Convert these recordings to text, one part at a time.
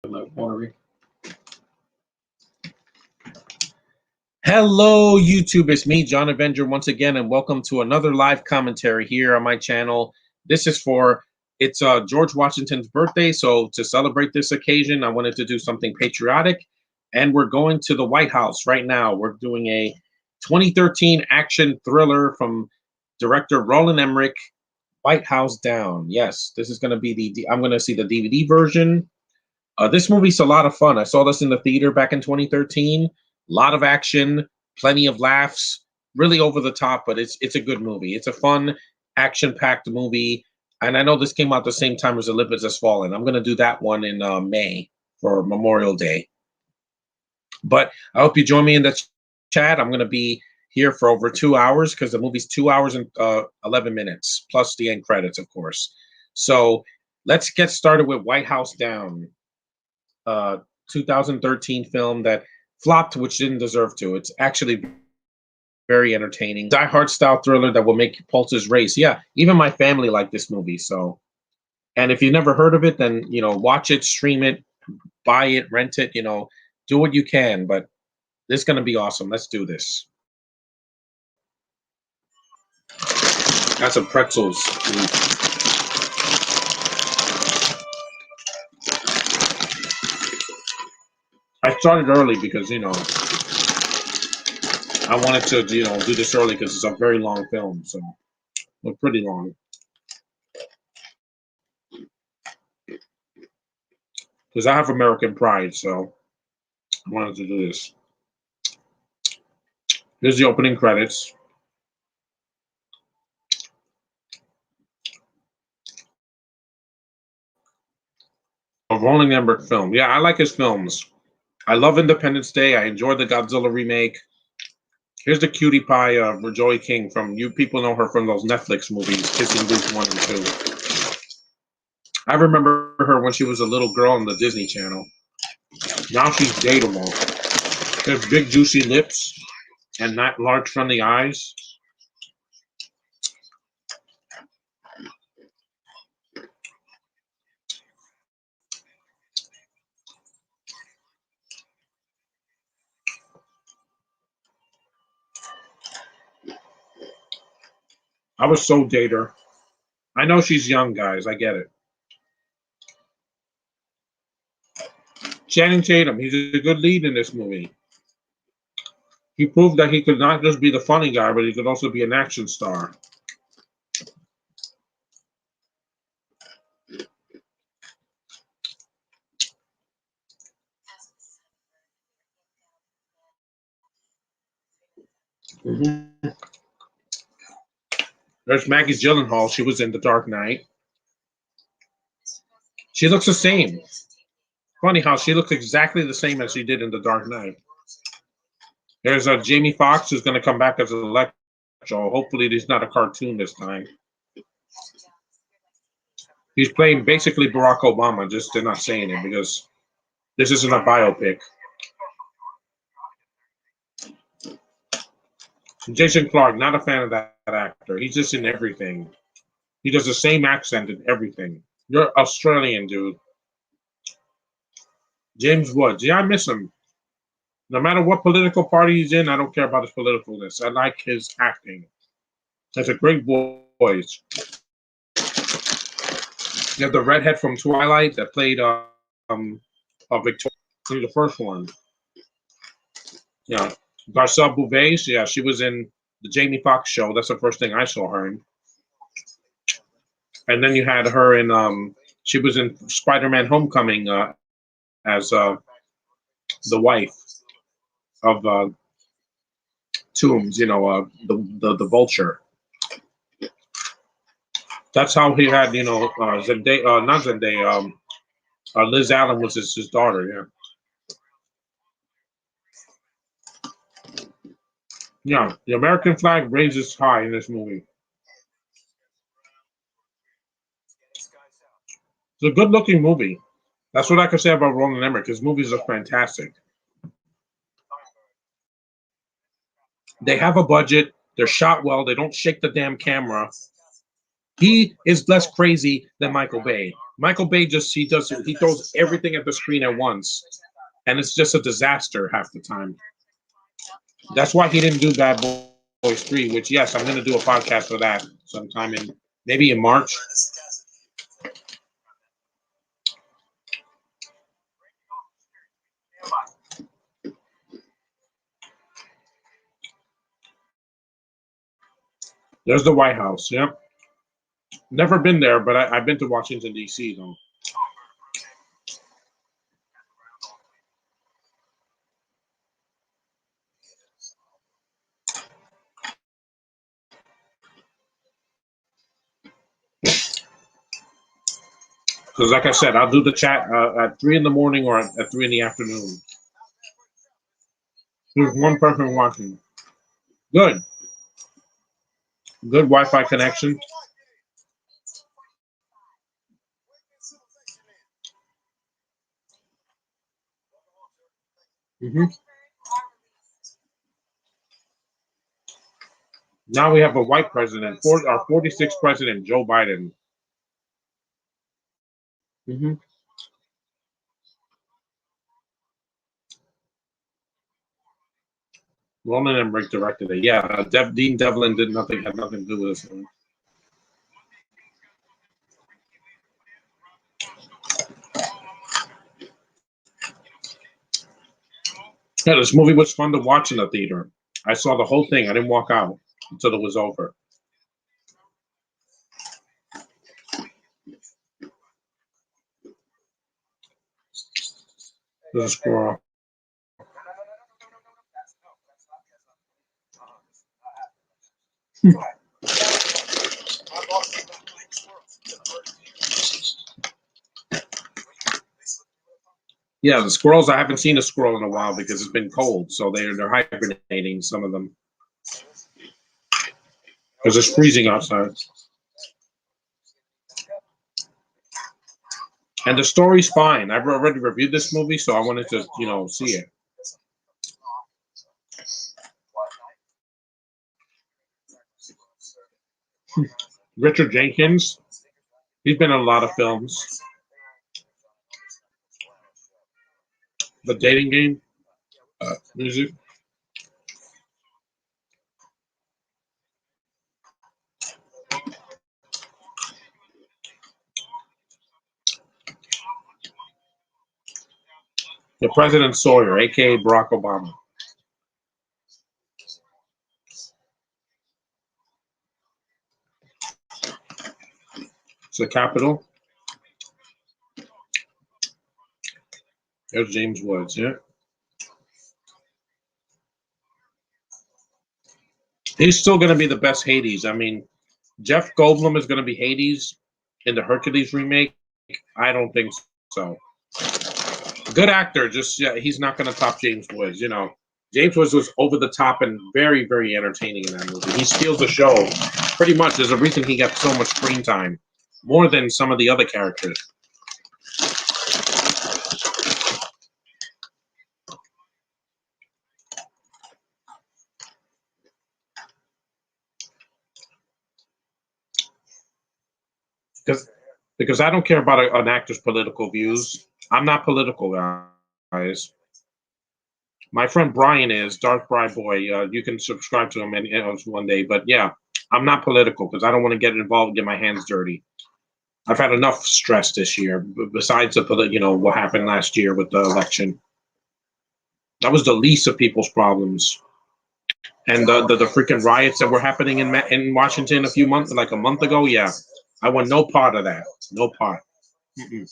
Hello, YouTube. It's me, John Avenger, once again, and welcome to another live commentary here on my channel. This is it's George Washington's birthday, so to celebrate this occasion, I wanted to do something patriotic, and we're going to the White House right now. We're doing a 2013 action thriller from director Roland Emmerich, White House Down. Yes, this is going to be I'm going to see the DVD version. This movie's a lot of fun. I saw this in the theater back in 2013. A lot of action, plenty of laughs, really over the top, but it's a good movie. It's a fun, action-packed movie. And I know this came out the same time as Olympus Has Fallen. I'm going to do that one in May for Memorial Day. But I hope you join me in the chat. I'm going to be here for over 2 hours because the movie's 2 hours and 11 minutes, plus the end credits, of course. So let's get started with White House Down. 2013 film that flopped, which didn't deserve to. It's actually very entertaining. Die Hard style thriller that will make pulses race. Yeah, even my family liked this movie. So, and if you've never heard of it, then watch it, stream it, buy it, rent it. Do what you can. But this is gonna be awesome. Let's do this. Got some pretzels. I started early because, I wanted to, do this early because it's a very long film, so well, pretty long. Because I have American pride, so I wanted to do this. Here's the opening credits. A Roland Emmerich film. Yeah, I like his films. I love Independence Day. I enjoy the Godzilla remake. Here's the cutie pie for Joey King. You people know her from those Netflix movies, Kissing Booth 1 and 2. I remember her when she was a little girl on the Disney Channel. Now she's dateable. She has big juicy lips and not large friendly eyes. I was so date her. I know she's young, guys. I get it. Channing Tatum, he's a good lead in this movie. He proved that he could not just be the funny guy, but he could also be an action star. Mm-hmm. There's Maggie Gyllenhaal. She was in The Dark Knight. She looks the same. Funny how she looks exactly the same as she did in The Dark Knight. There's Jamie Foxx who's going to come back as Electro. Hopefully he's not a cartoon this time. He's playing basically Barack Obama, just they're not saying it because this isn't a biopic. Jason Clarke, not a fan of that actor. He's just in everything. He does the same accent in everything. You're Australian, dude. James Woods. Yeah, I miss him. No matter what political party he's in, I don't care about his politicalness. I like his acting. That's a great voice. You have the redhead from Twilight that played Victoria, the first one. Yeah. Garcelle Bouvet, yeah, she was in the Jamie Foxx show. That's the first thing I saw her in. And then you had her in, she was in Spider-Man Homecoming as the wife of Toombs, the Vulture. That's how he had, Zendaya, not Zendaya, Liz Allen was his daughter, yeah. Yeah, the American flag raises high in this movie. It's a good-looking movie. That's what I can say about Roland Emmerich. His movies are fantastic. They have a budget. They're shot well. They don't shake the damn camera. He is less crazy than Michael Bay. Michael Bay he throws everything at the screen at once, and it's just a disaster half the time. That's why he didn't do Bad Boys 3, which yes, I'm gonna do a podcast for that sometime in maybe in March. There's the White House. Yep. Never been there, but I've been to Washington D.C. though. Because, like I said, I'll do the chat at 3 in the morning or at 3 in the afternoon. There's one person watching. Good. Good Wi-Fi connection. Hmm. Now we have a white president, our 46th president, Joe Biden. Hmm. Roland Emmerich directed it. Yeah, Dean Devlin had nothing to do with this one. Yeah, this movie was fun to watch in the theater. I saw the whole thing. I didn't walk out until it was over. There's a squirrel. Yeah, the squirrels. I haven't seen a squirrel in a while because it's been cold, so they're hibernating. Some of them because it's freezing outside. And the story's fine. I've already reviewed this movie, so I wanted to see it. Richard Jenkins. He's been in a lot of films. The Dating Game. Music. The President Sawyer, aka Barack Obama. It's the Capitol. There's James Woods. Yeah. He's still going to be the best Hades. I mean, Jeff Goldblum is going to be Hades in the Hercules remake. I don't think so. Good actor, just he's not going to top James Woods. James Woods was over the top and very, very entertaining in that movie. He steals the show pretty much. There's a reason he got so much screen time, more than some of the other characters. Because I don't care about an actor's political views. I'm not political, guys. My friend Brian is Darth Bri Boy. You can subscribe to him one day. But yeah, I'm not political because I don't want to get involved and get my hands dirty. I've had enough stress this year. Besides what happened last year with the election, that was the least of people's problems. And the freaking riots that were happening in Washington like a month ago. Yeah, I want no part of that. No part. Mm-mm.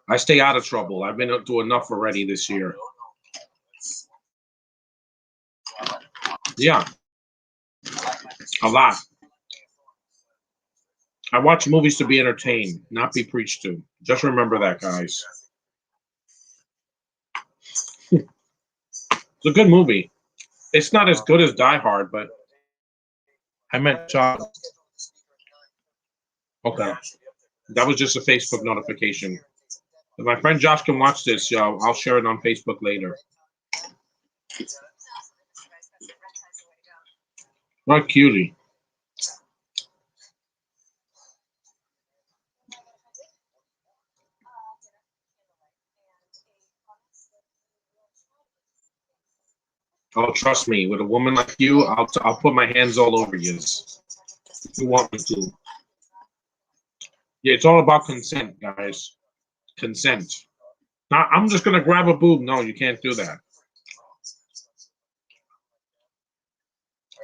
I stay out of trouble. I've been through enough already this year. Yeah, a lot. I watch movies to be entertained, not be preached to. Just remember that, guys. It's a good movie. It's not as good as Die Hard, but I meant Josh. Okay, that was just a Facebook notification. If my friend Josh can watch this, I'll share it on Facebook later. What cutie? Oh, trust me, with a woman like you, I'll put my hands all over you if you want me to. Yeah, it's all about consent, guys. Consent. Now, I'm just gonna grab a boob. No, you can't do that.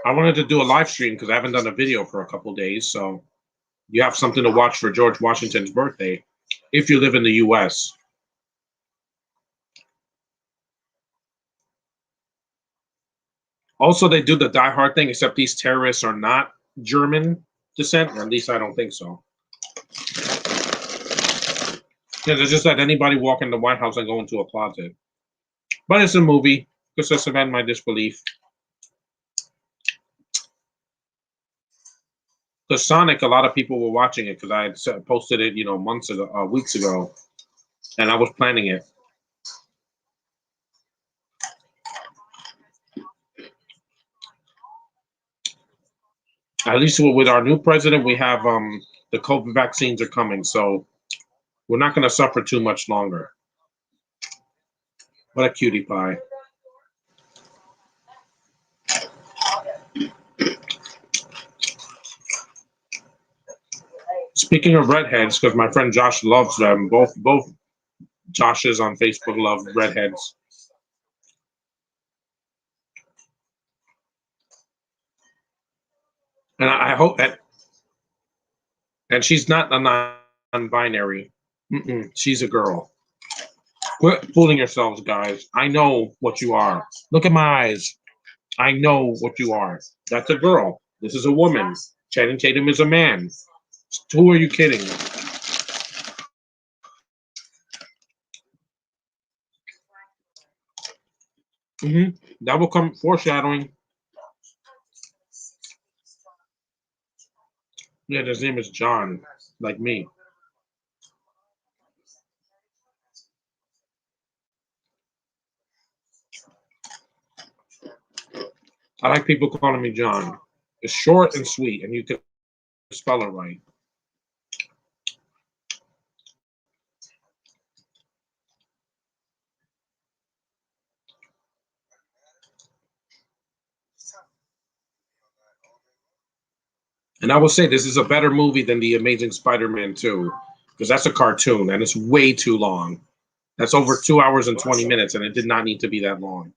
I wanted to do a live stream because I haven't done a video for a couple days, so you have something to watch for George Washington's birthday if you live in the U.S. Also, they do the Die Hard thing, except these terrorists are not German descent, or at least I don't think so. Yeah, they just let anybody walk in the White House and go into a closet. But it's a movie. Just to suspend my disbelief. Because Sonic, a lot of people were watching it because I had posted it, months ago, weeks ago, and I was planning it. At least with our new president, we have the COVID vaccines are coming, so we're not going to suffer too much longer. What a cutie pie. Speaking of redheads, because my friend Josh loves them, both Joshes on Facebook love redheads. And I hope that, and she's not a non-binary. She's a girl. Quit fooling yourselves, guys. I know what you are. Look at my eyes. I know what you are. That's a girl. This is a woman. Channing Tatum is a man. Who are you kidding? That will come foreshadowing. Yeah, his name is John, like me. I like people calling me John. It's short and sweet, and you can spell it right. And I will say this is a better movie than The Amazing Spider-Man 2, because that's a cartoon and it's way too long. That's over 2 hours and 20 minutes, and it did not need to be that long.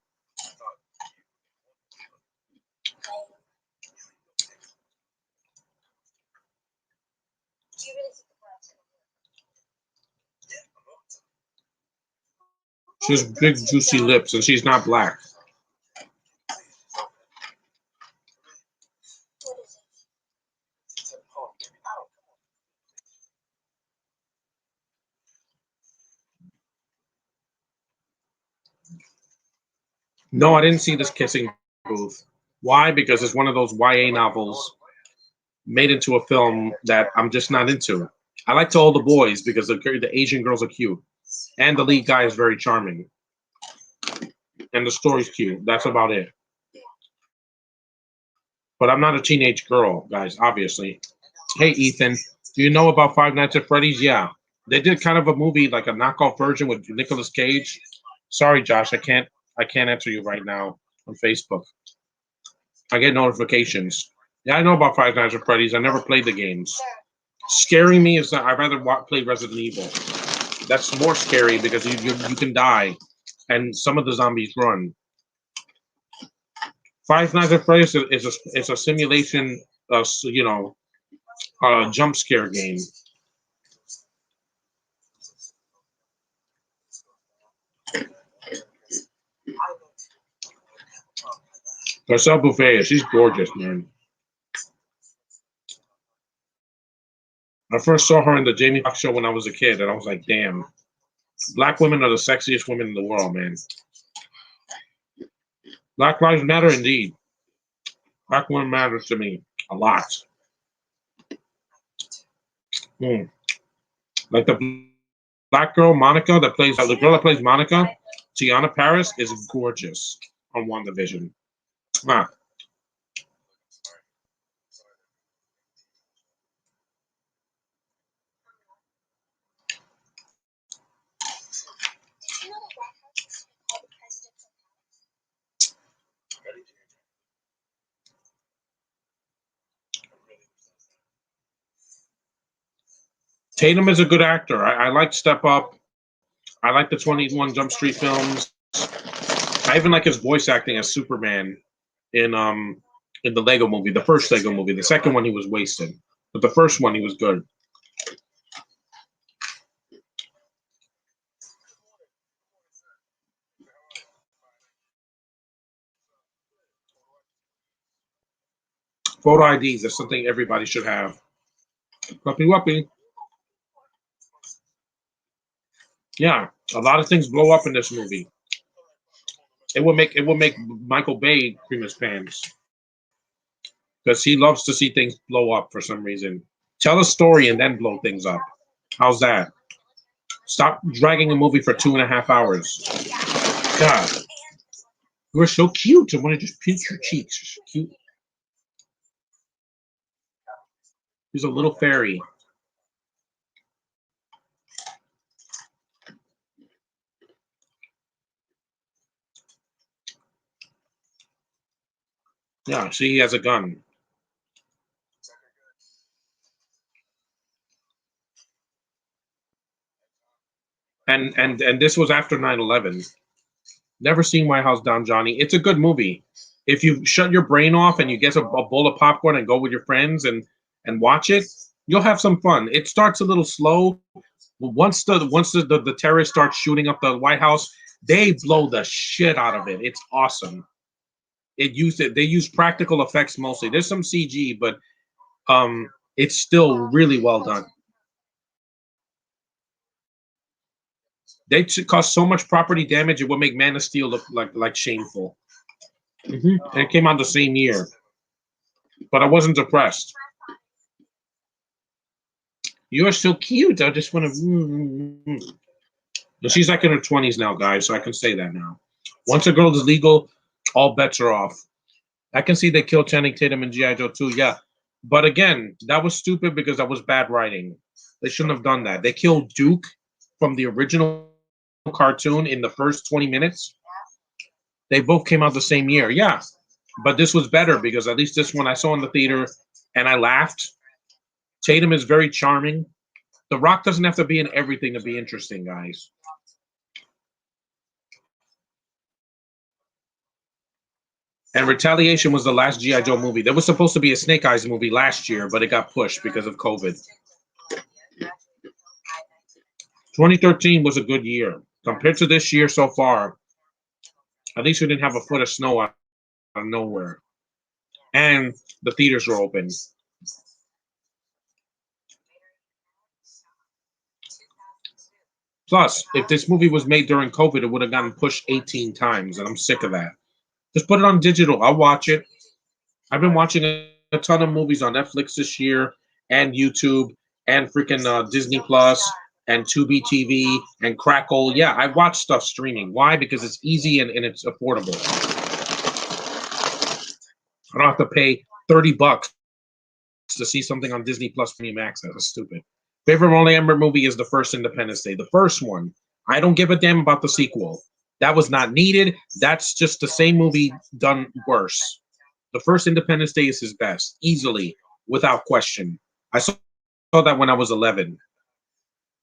She has big, juicy lips, and she's not black. No, I didn't see this kissing booth. Why? Because it's one of those YA novels made into a film that I'm just not into. I like to hold the boys because the Asian girls are cute, and the lead guy is very charming, and the story's cute. That's about it. But I'm not a teenage girl, guys. Obviously. Hey, Ethan, do you know about Five Nights at Freddy's? Yeah, they did kind of a movie, like a knockoff version with Nicolas Cage. Sorry, Josh, I can't answer you right now on Facebook. I get notifications. Yeah, I know about Five Nights at Freddy's. I never played the games. Scaring me is that I'd rather play Resident Evil. That's more scary because you can die, and some of the zombies run. Five Nights at Freddy's is a simulation, jump scare game. Garcelle Buffet, she's gorgeous, man. I first saw her in the Jamie Foxx show when I was a kid, and I was like, damn, black women are the sexiest women in the world, man. Black lives matter indeed. Black women matters to me a lot. Mm. Like the black girl Monica that plays the girl that plays Monica, Tiana Paris is gorgeous on WandaVision. Ah, Tatum is a good actor. I like Step Up. I like the 21 Jump Street films. I even like his voice acting as Superman in the Lego movie, the first Lego movie. The second one he was wasted, but the first one he was good. Photo IDs is something everybody should have. Whoopie whoopie. Yeah, a lot of things blow up in this movie. It would make Michael Bay cream his pants because he loves to see things blow up for some reason. Tell a story and then blow things up. How's that? Stop dragging a movie for 2.5 hours. God, you are so cute. I want to just pinch your cheeks. You're so cute. He's a little fairy. Yeah, see, he has a gun. And this was after 9/11. Never seen White House Down, Johnny. It's a good movie. If you shut your brain off and you get a bowl of popcorn and go with your friends and watch it, you'll have some fun. It starts a little slow. Once the terrorists start shooting up the White House, they blow the shit out of it. It's awesome. They use practical effects mostly. There's some CG, but it's still really well done. They caused so much property damage it would make Man of Steel look like shameful. And it came out the same year, but I wasn't depressed. You're so cute. I just want to. But she's like in her 20s now, guys, so I can say that now. Once a girl is legal, all bets are off. I can see they killed Channing Tatum and G.I. Joe too, yeah. But again, that was stupid because that was bad writing. They shouldn't have done that. They killed Duke from the original cartoon in the first 20 minutes. They both came out the same year, yeah. But this was better because at least this one I saw in the theater and I laughed. Tatum is very charming. The Rock doesn't have to be in everything to be interesting, guys. And Retaliation was the last G.I. Joe movie. There was supposed to be a Snake Eyes movie last year, but it got pushed because of COVID. 2013 was a good year. Compared to this year so far, at least we didn't have a foot of snow out of nowhere. And the theaters were open. Plus, if this movie was made during COVID, it would have gotten pushed 18 times, and I'm sick of that. Just put it on digital. I'll watch it. I've been watching a ton of movies on Netflix this year, and YouTube, and freaking Disney Plus, and Tubi TV, and Crackle. Yeah, I watch stuff streaming. Why? Because it's easy and it's affordable. I don't have to pay $30 to see something on Disney Plus Premium Access. That's stupid. Favorite Roland Emmerich movie is the first Independence Day. The first one. I don't give a damn about the sequel. That was not needed. That's just the same movie done worse. The first Independence Day is his best, easily, without question. I saw that when I was 11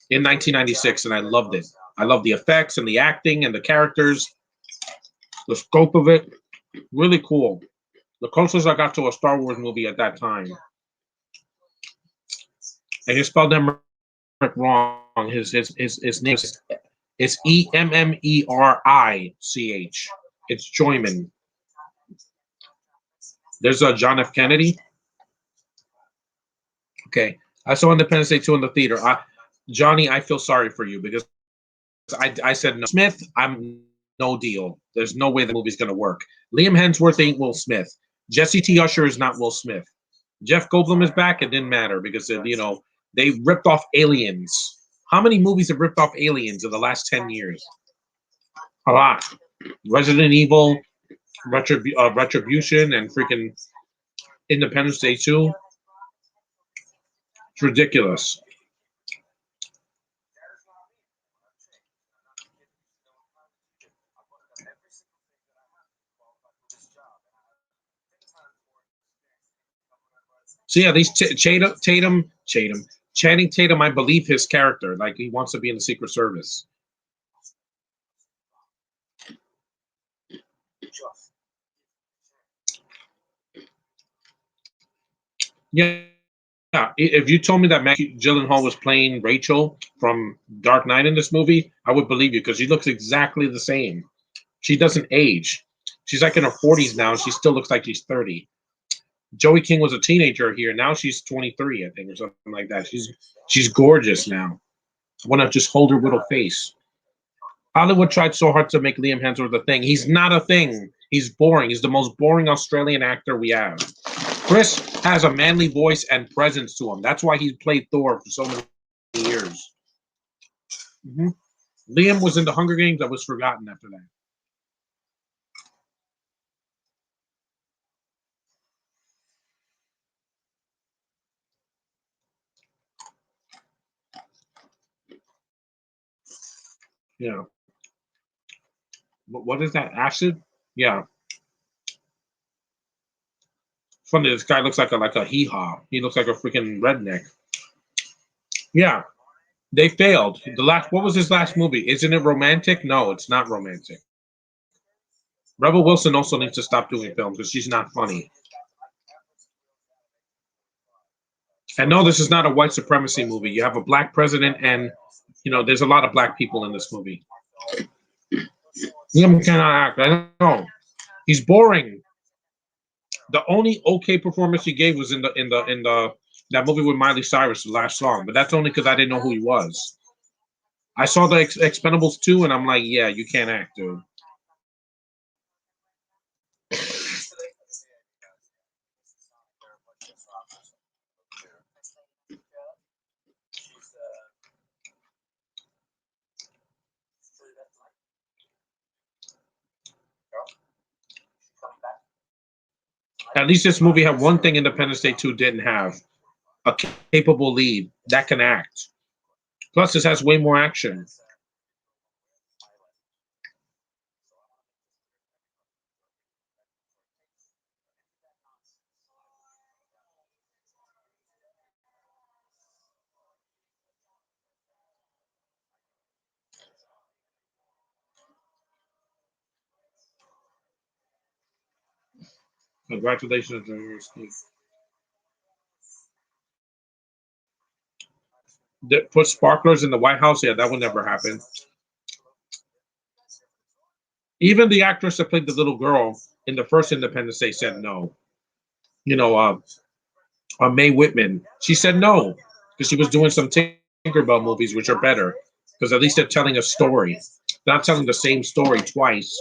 in 1996, and I loved it. I love the effects and the acting and the characters, the scope of it. Really cool. The closest I got to a Star Wars movie at that time. And he spelled them wrong. His name is Emmerich. It's Joyman. There's a John F. Kennedy. Okay, I saw Independence Day 2 in the theater. Johnny, I feel sorry for you because I said no. Smith, I'm no deal. There's no way the movie's gonna work. Liam Hemsworth ain't Will Smith. Jesse T. Usher is not Will Smith. Jeff Goldblum is back. It didn't matter because they ripped off Aliens. How many movies have ripped off Aliens in the last 10 years? A lot. Resident Evil, Retribution, and freaking Independence Day 2. It's ridiculous. So yeah, these Tatum, Channing Tatum, I believe his character, like he wants to be in the Secret Service. Yeah, if you told me that Maggie Gyllenhaal was playing Rachel from Dark Knight in this movie, I would believe you because she looks exactly the same. She doesn't age. She's like in her 40s now, and she still looks like she's 30. Joey King was a teenager here. Now she's 23, I think, or something like that. She's gorgeous now. I want to just hold her little face. Hollywood tried so hard to make Liam Hemsworth a thing. He's not a thing. He's boring. He's the most boring Australian actor we have. Chris has a manly voice and presence to him. That's why he played Thor for so many years. Liam was in the Hunger Games. That was forgotten after that. Yeah. What is that? Acid? Yeah. Funny, this guy looks like a hee haw. He looks like a freaking redneck. Yeah. They failed. What was his last movie? Isn't it romantic? No, it's not romantic. Rebel Wilson also needs to stop doing films because she's not funny. And no, this is not a white supremacy movie. You have a black president, and there's a lot of black people in this movie. Liam cannot act. I know. He's boring. The only okay performance he gave was in the that movie with Miley Cyrus, the last song. But that's only because I didn't know who he was. I saw the Expendables 2, and I'm like, yeah, you can't act, dude. At least this movie had one thing Independence Day 2 didn't have: a capable lead that can act. Plus, this has way more action. Congratulations on your escape. Put sparklers in the White House? Yeah, that would never happen. Even the actress that played the little girl in the first Independence Day said no. You know, Mae Whitman. She said no because she was doing some Tinkerbell movies, which are better because at least they're telling a story, not telling the same story twice.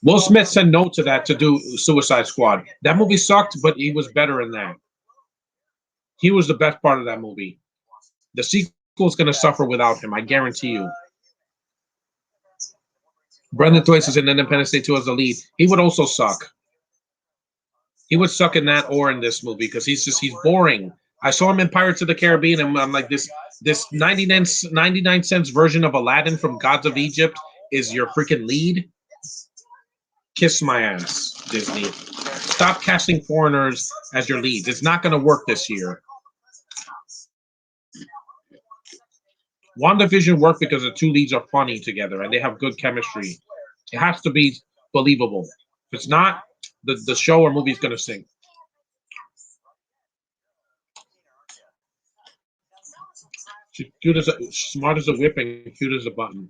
Will Smith said no to that to do Suicide Squad. That movie sucked, but he was better in that. He was the best part of that movie. The sequel is going to suffer without him, I guarantee you. Brendan Thwaites is in Independence Day 2 as the lead. He would also suck. He would suck in that or in this movie because he's boring. I saw him in Pirates of the Caribbean, and I'm like, this 99 cents version of Aladdin from Gods of Egypt is your freaking lead. Kiss my ass, Disney. Stop casting foreigners as your leads. It's not going to work this year. WandaVision worked because the two leads are funny together and they have good chemistry. It has to be believable. If it's not, the show or movie is going to sink. She's cute as smart as a whip and cute as a button.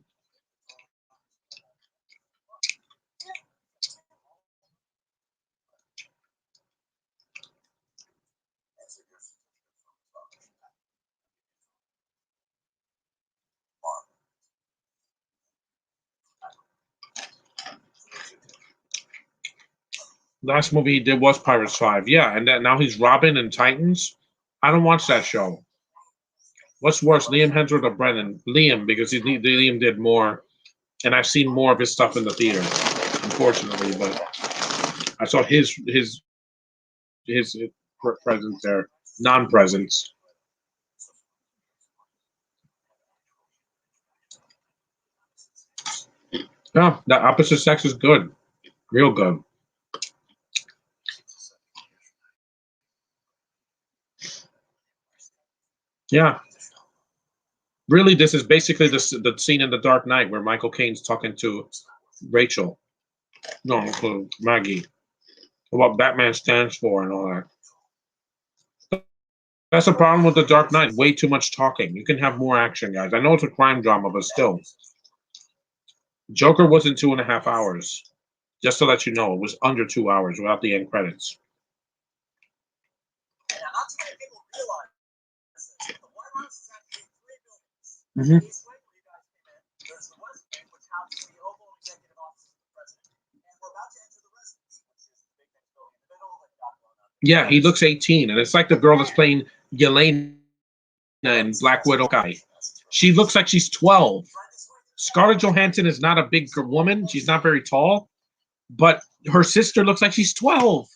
Last movie he did was Pirates 5. Yeah, and then now he's Robin in Titans. I don't watch that show. What's worse, Liam Hemsworth or Brennan? Liam, because Liam did more, and I've seen more of his stuff in the theater, unfortunately. But I saw his presence there, non-presence. No, the opposite sex is good, real good. Yeah. Really, this is basically the scene in The Dark Knight where Michael Caine's talking to Rachel, no, to Maggie, what Batman stands for and all that. That's the problem with The Dark Knight. Way too much talking. You can have more action, guys. I know it's a crime drama, but still. Joker wasn't 2.5 hours. Just to let you know, it was under 2 hours without the end credits. Hmm. Yeah, he looks 18, and it's like the girl that's playing Yelena in Black Widow guy. She looks like she's 12. Scarlett Johansson is not a big woman. She's not very tall, but her sister looks like she's 12.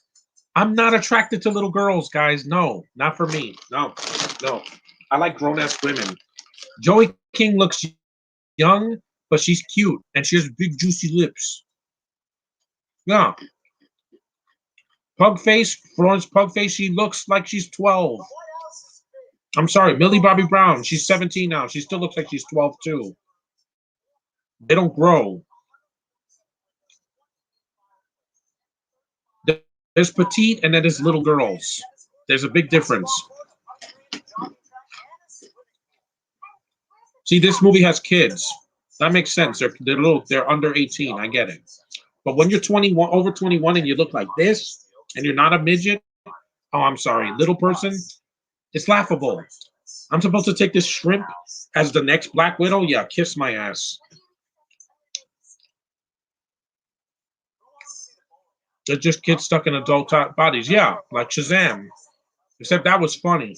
I'm not attracted to little girls, guys. No, not for me. No, no. I like grown ass women. Joey King looks young, but she's cute and she has big juicy lips. Yeah. Pugface, Florence Pugface, she looks like she's 12. I'm sorry, Millie Bobby Brown, she's 17 now. She still looks like she's 12 too. They don't grow. There's petite and then there's little girls. There's a big difference. See, this movie has kids. That makes sense. They're little. They're under 18. I get it. But when you're 21, over 21, and you look like this, and you're not a midget, oh, I'm sorry, little person, it's laughable. I'm supposed to take this shrimp as the next Black Widow? Yeah, kiss my ass. They're just kids stuck in adult bodies. Yeah, like Shazam. Except that was funny.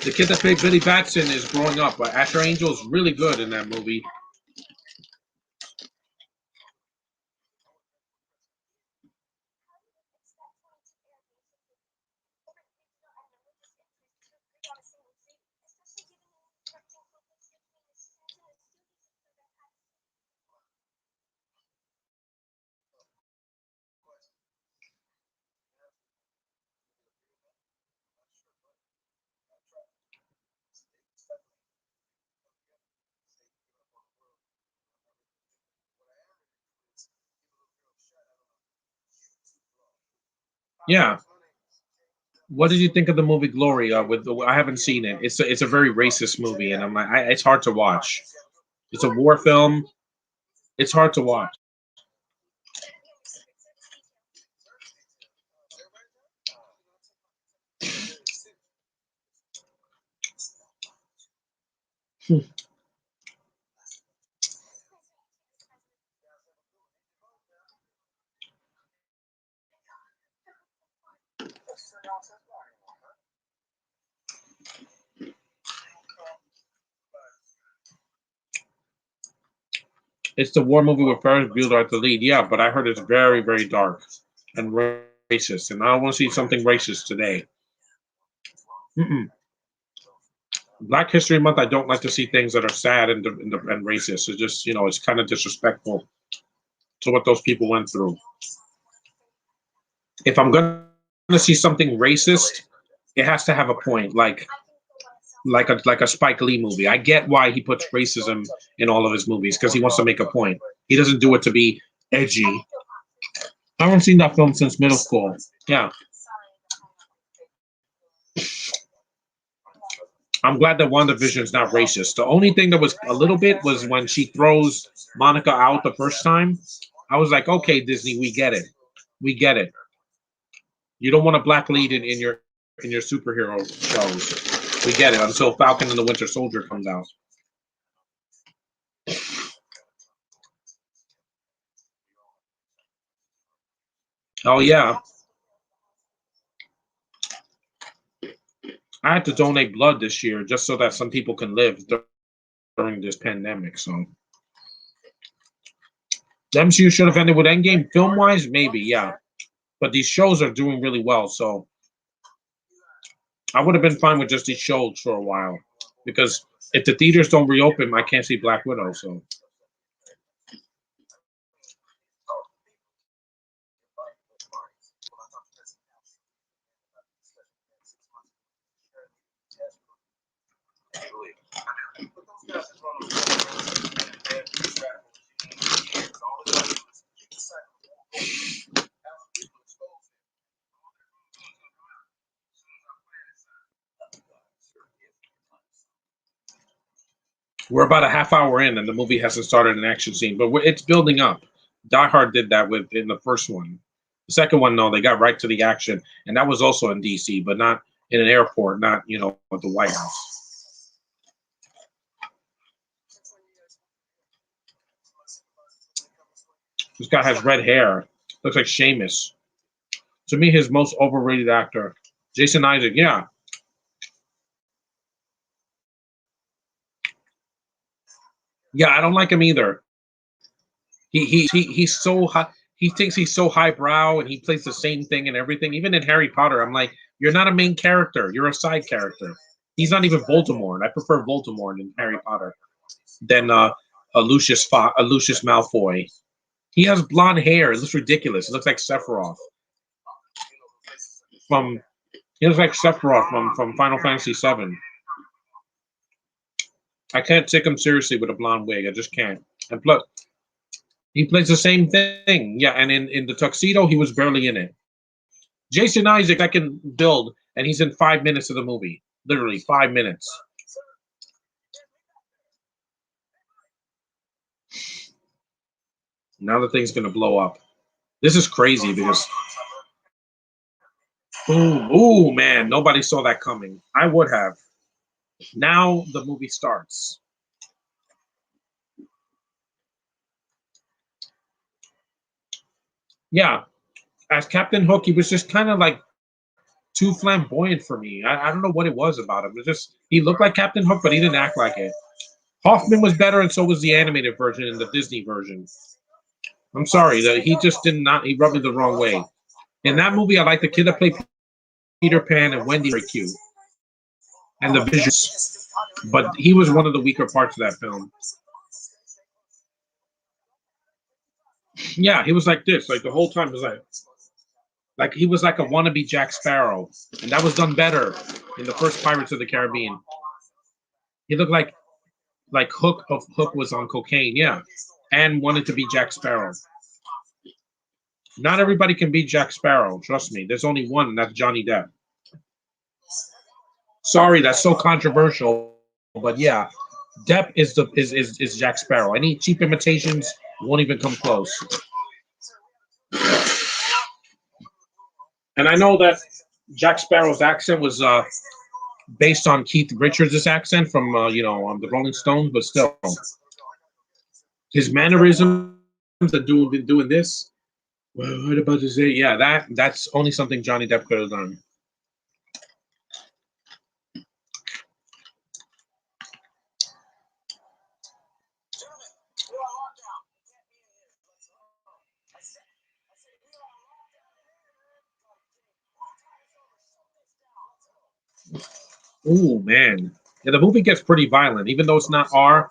The kid that played Billy Batson is growing up, but Asher Angel is really good in that movie. Yeah. What did you think of the movie Gloria? I haven't seen it. It's a very racist movie, and I'm like, it's hard to watch. It's a war film. It's hard to watch. It's the war movie with Ferris Bueller at the lead. Yeah, but I heard it's very, very dark and racist, and I don't want to see something racist today. Mm-mm. Black History Month, I don't like to see things that are sad and racist. It's just, it's kind of disrespectful to what those people went through. If I'm gonna see something racist, it has to have a point, like a Spike Lee movie. I get why he puts racism in all of his movies because he wants to make a point. He doesn't do it to be edgy. I haven't seen that film since middle school. Yeah, I'm glad that WandaVision's not racist. The only thing that was a little bit was when she throws Monica out the first time. I was like, okay, Disney, we get it. We get it. You don't want a black lead in your superhero shows. We get it until Falcon and the Winter Soldier comes out. Oh yeah, I had to donate blood this year just so that some people can live during this pandemic. So the MCU should have ended with Endgame film wise, maybe, yeah. But these shows are doing really well, so I would have been fine with just these shows for a while. Because if the theaters don't reopen, I can't see Black Widow. So We're about a half hour in, and the movie hasn't started an action scene, but it's building up. Die Hard did that with in the first one. The second one, no, they got right to the action, and that was also in DC, but not in an airport, not at the White House. This guy has red hair. Looks like Seamus. To me, his most overrated actor, Jason Isaac. Yeah, yeah, I don't like him either. He's so high. He thinks he's so highbrow, and he plays the same thing and everything. Even in Harry Potter, I'm like, you're not a main character. You're a side character. He's not even Voldemort. And I prefer Voldemort in Harry Potter than a Lucius Malfoy. He has blonde hair. It looks ridiculous. It looks like Sephiroth from. He looks like Sephiroth from Final Fantasy VII. I can't take him seriously with a blonde wig. I just can't. And plus, he plays the same thing. Yeah, and in the tuxedo, he was barely in it. Jason Isaac, I can build, and he's in 5 minutes of the movie. Literally 5 minutes. Now the thing's gonna blow up. This is crazy because ooh man, nobody saw that coming. I would have. Now the movie starts. Yeah, as Captain Hook, he was just kind of like too flamboyant for me. I don't know what it was about him. It just he looked like Captain Hook, but he didn't act like it. Hoffman was better, and so was the animated version and the Disney version. I'm sorry that he just did not. He rubbed me the wrong way. In that movie, I like the kid that played Peter Pan and Wendy, very cute, and the visuals. But he was one of the weaker parts of that film. Yeah, he was like this, like the whole time. He was like he was like a wannabe Jack Sparrow, and that was done better in the first Pirates of the Caribbean. He looked like Hook was on cocaine, yeah, and wanted to be Jack Sparrow. Not everybody can be Jack Sparrow. Trust me. There's only one, and that's Johnny Depp. Sorry, that's so controversial, but yeah, Depp is Jack Sparrow. Any cheap imitations won't even come close. And I know that Jack Sparrow's accent was based on Keith Richards' accent from the Rolling Stones, but still, his mannerisms and doing this. What about to say? Yeah, that's only something Johnny Depp could have done. Oh man, yeah, the movie gets pretty violent, even though it's not R.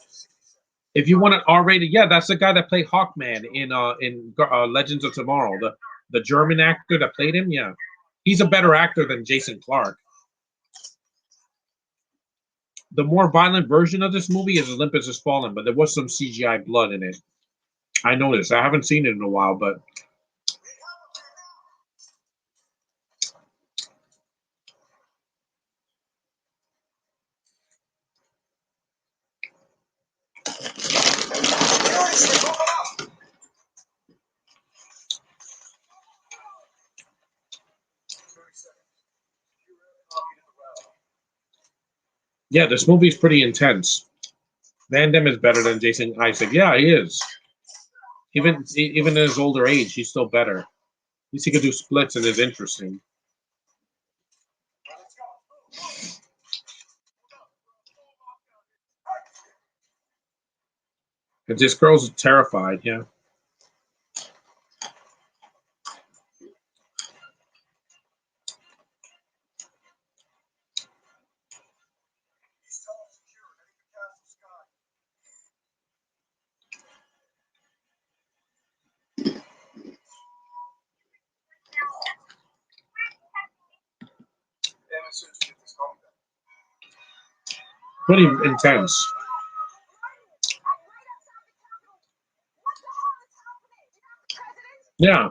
If you want an R-rated, yeah, that's the guy that played Hawkman in Legends of Tomorrow. The German actor that played him, yeah, he's a better actor than Jason Clarke. The more violent version of this movie is Olympus Has Fallen, but there was some CGI blood in it. I noticed. I haven't seen it in a while, but yeah, this movie is pretty intense. Van Damme is better than Jason Isaac. Yeah, he is. Even in his older age, he's still better. At least he could do splits and is interesting. And this girl's terrified. Yeah. Pretty intense. Yeah.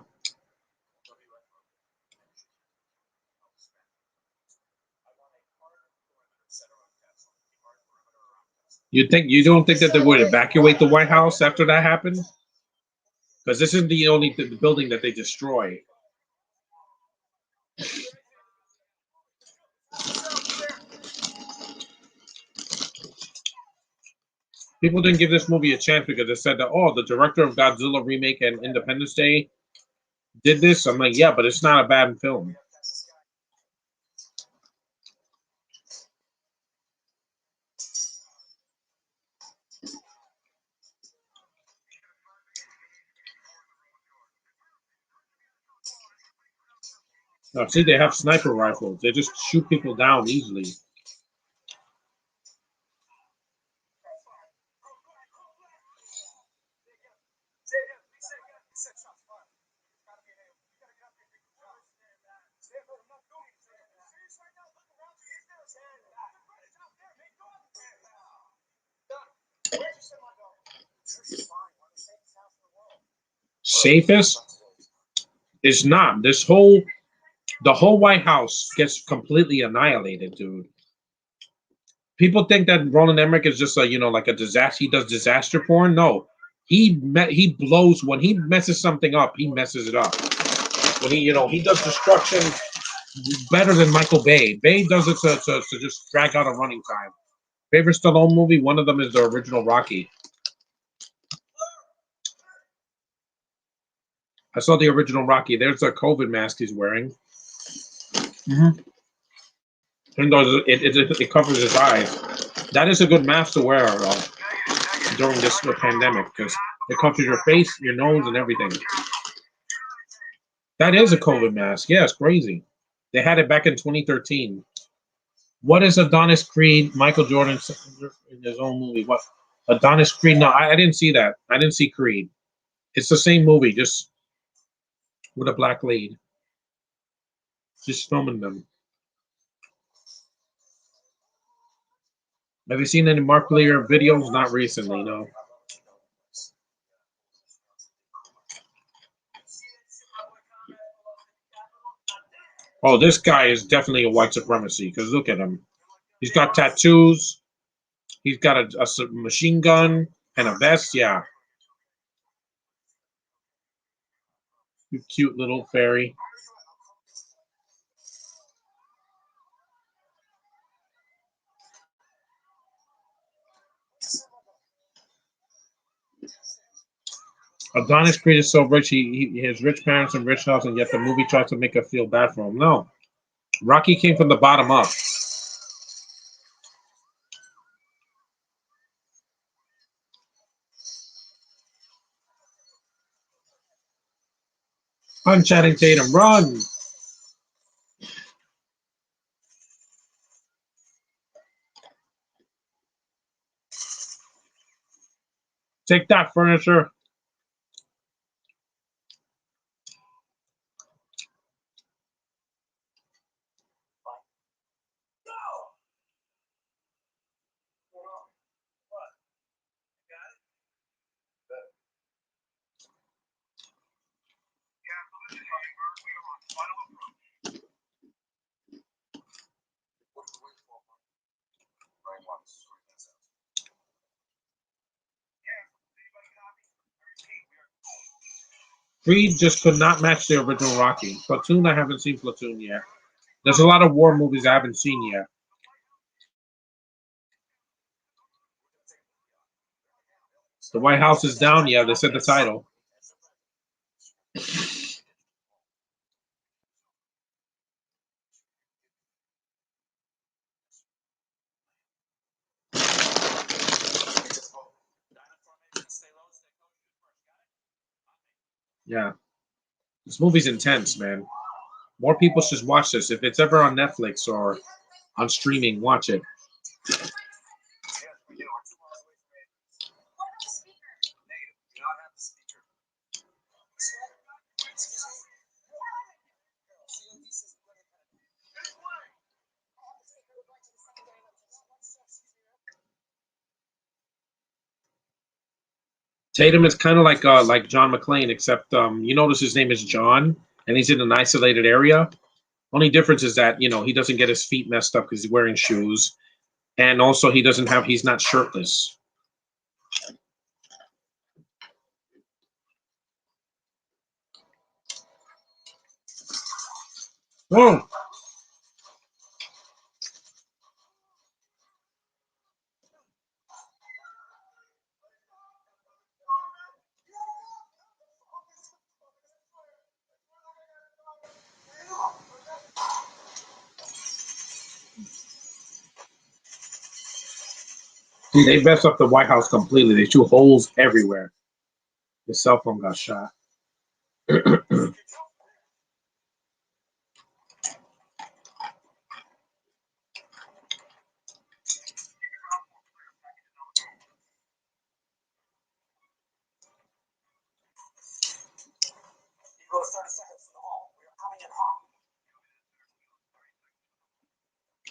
You don't think that they would evacuate the White House after that happened? Because this isn't the only the building that they destroy. People didn't give this movie a chance because they said that, oh, the director of Godzilla remake and Independence Day did this. I'm like, yeah, but it's not a bad film. Now, see, they have sniper rifles. They just shoot people down easily. Safest is not. The whole White House gets completely annihilated, dude. People think that Roland Emmerich is just like a disaster. He does disaster porn. No, he blows when he messes something up. He messes it up. When he does destruction better than Michael Bay. Bay does it to just drag out a running time. Favorite Stallone movie? One of them is the original Rocky. I saw the original Rocky. There's a COVID mask he's wearing. Mm-hmm. It covers his eyes. That is a good mask to wear during this pandemic because it covers your face, your nose, and everything. That is a COVID mask. Yeah, it's crazy. They had it back in 2013. What is Adonis Creed? Michael Jordan in his own movie. What? Adonis Creed? No, I didn't see that. I didn't see Creed. It's the same movie, just with a black lead. Just filming them. Have you seen any Mark Lear videos? Not recently, no. Oh, this guy is definitely a white supremacy because look at him. He's got tattoos. He's got a machine gun and a vest. Yeah. You cute little fairy. Adonis Creed is so rich. He has rich parents and rich house, and yet the movie tries to make us feel bad for him. No. Rocky came from the bottom up. Run, Channing Tatum, run! Take that, furniture. Creed just could not match the original Rocky. Platoon, I haven't seen Platoon yet. There's a lot of war movies I haven't seen yet. The White House is down. Yeah, they said the title. Yeah, this movie's intense, man. More people should watch this. If it's ever on Netflix or on streaming, watch it. Tatum is kind of like John McClane, except you notice his name is John, and he's in an isolated area. Only difference is that he doesn't get his feet messed up because he's wearing shoes, And also, he's not shirtless. Whoa! See, they messed up the White House completely. They shoot holes everywhere. The cell phone got shot.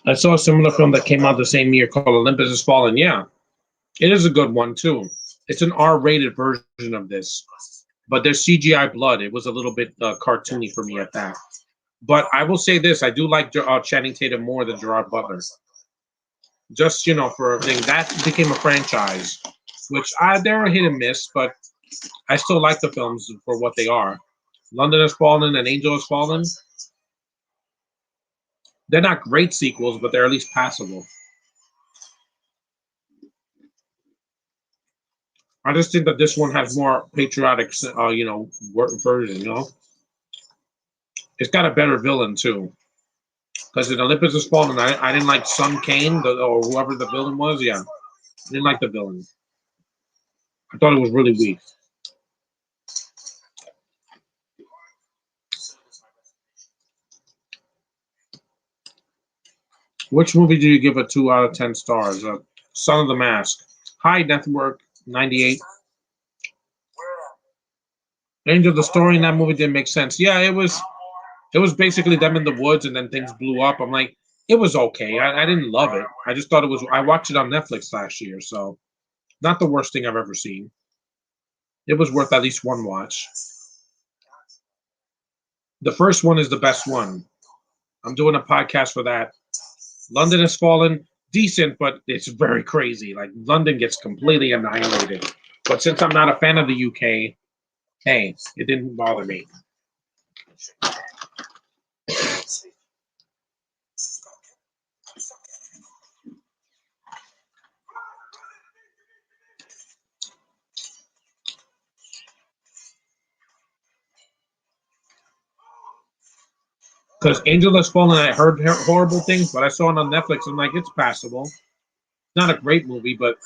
I saw a similar film that came out the same year called Olympus Has Fallen. Yeah, it is a good one too. It's an R-rated version of this, but there's CGI blood. It was a little bit cartoony for me at that. But I will say this: I do like Channing Tatum more than Gerard Butler. Just for a thing that became a franchise, which they're a hit and miss, but I still like the films for what they are. London Has Fallen and Angel Has Fallen. They're not great sequels, but they're at least passable. I just think that this one has more patriotic, version. It's got a better villain too. Because in Olympus Has Fallen, I didn't like Sun Kane or whoever the villain was. Yeah, I didn't like the villain. I thought it was really weak. Which movie do you give a 2 out of 10 stars? Son of the Mask. High Network 98. Angel, the story in that movie didn't make sense. Yeah, it was. It was basically them in the woods, and then things blew up. I'm like, it was okay. I didn't love it. I just thought it was. I watched it on Netflix last year, so not the worst thing I've ever seen. It was worth at least one watch. The first one is the best one. I'm doing a podcast for that. London Has Fallen, decent, but it's very crazy. Like London gets completely annihilated. But since I'm not a fan of the UK, hey, it didn't bother me. Because Angel Has Fallen, I heard horrible things, but I saw it on Netflix. I'm like, it's passable. Not a great movie, but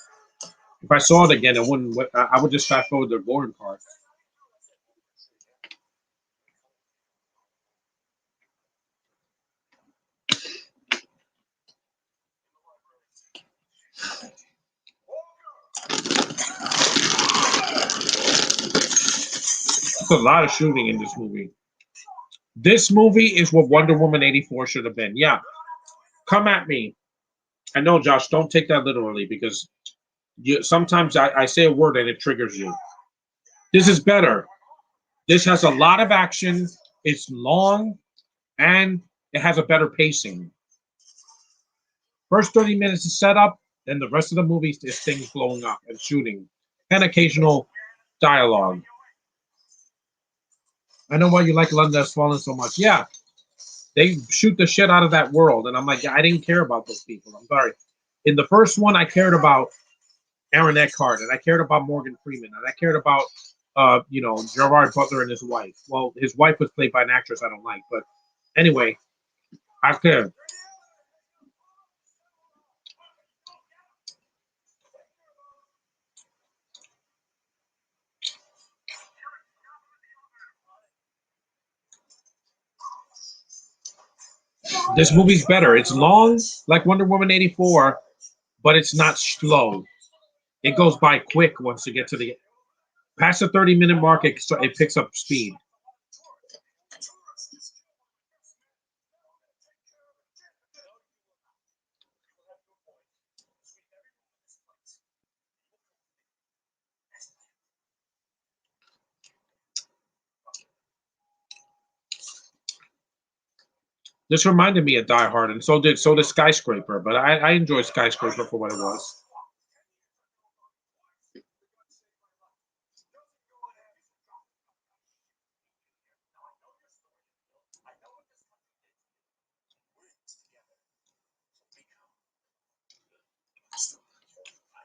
if I saw it again, it wouldn't. I would just fast forward the boring part. There's a lot of shooting in this movie. This movie is what Wonder Woman 84 should have been. Yeah, come at me. I know, Josh. Don't take that literally because sometimes I say a word and it triggers you. This is better. This has a lot of action. It's long and it has a better pacing. First 30 minutes is setup, then the rest of the movie is things blowing up and shooting and occasional dialogue. I know why you like London Has Fallen so much. Yeah, they shoot the shit out of that world, and I'm like, yeah, I didn't care about those people. I'm sorry. In the first one, I cared about Aaron Eckhart, and I cared about Morgan Freeman, and I cared about, Gerard Butler and his wife. Well, his wife was played by an actress I don't like, but anyway, I cared. This movie's better. It's long, like Wonder Woman 84, but it's not slow. It goes by quick once you get to the past the 30-minute mark. It picks up speed. This reminded me of Die Hard, and so did Skyscraper. But I enjoy Skyscraper for what it was.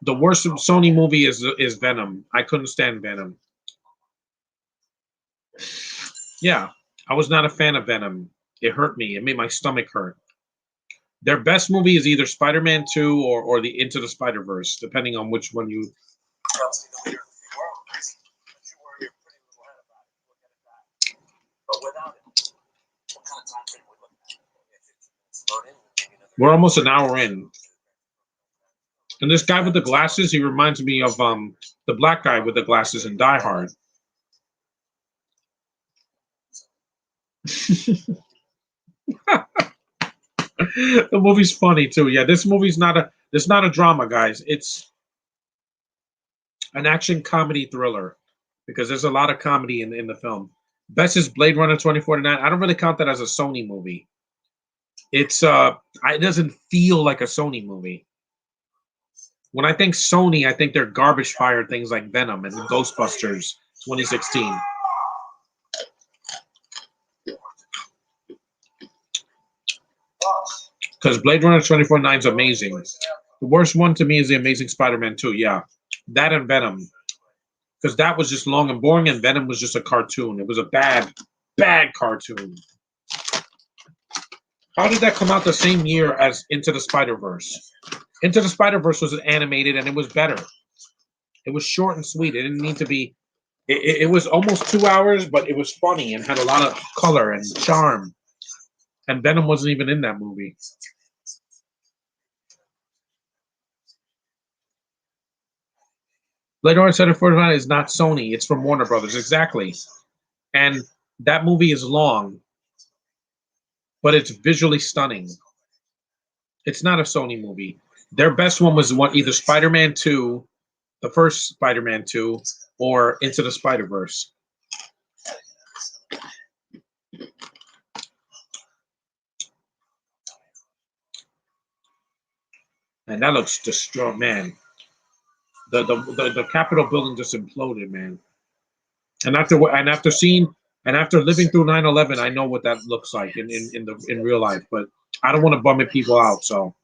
The worst Sony movie is Venom. I couldn't stand Venom. Yeah, I was not a fan of Venom. It hurt me. It made my stomach hurt. Their best movie is either Spider-Man 2 or the Into the Spider-Verse, depending on which one you. We're almost an hour in. And this guy with the glasses, he reminds me of the black guy with the glasses in Die Hard. The movie's funny too. Yeah, this movie's not a it's not a drama, guys. It's an action comedy thriller because there's a lot of comedy in the film. Best is Blade Runner 2049. I don't really count that as a Sony movie. It's it doesn't feel like a Sony movie. When I think Sony, I think they're garbage fire things like Venom and Ghostbusters 2016. Because Blade Runner 2049 is amazing. The worst one to me is the Amazing Spider-Man 2. Yeah, that and Venom, because that was just long and boring, and Venom was just a cartoon. It was a bad cartoon. How did that come out the same year as Into the Spider-Verse? Into the Spider-Verse was animated and it was better. It was short and sweet. It didn't need to be. It was almost 2 hours, but it was funny and had a lot of color and charm. And Venom wasn't even in that movie. Blade Runner 749 is not Sony. It's from Warner Brothers. Exactly. And that movie is long, but it's visually stunning. It's not a Sony movie. Their best one was either Spider-Man 2, the first Spider-Man 2, or Into the Spider-Verse. And that looks destroyed, man. The Capitol building just imploded, man. And after living through 9/11, I know what that looks like in real life. But I don't want to bum people out, so.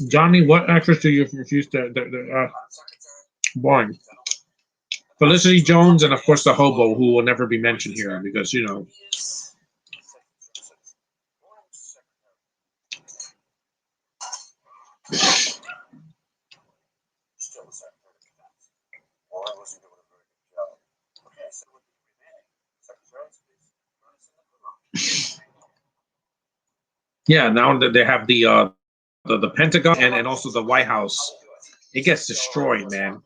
Johnny, what actress do you refuse to? Boring. Felicity Jones, and of course the hobo, who will never be mentioned here because Yeah, now that they have the Pentagon and also the White House, it gets destroyed, man.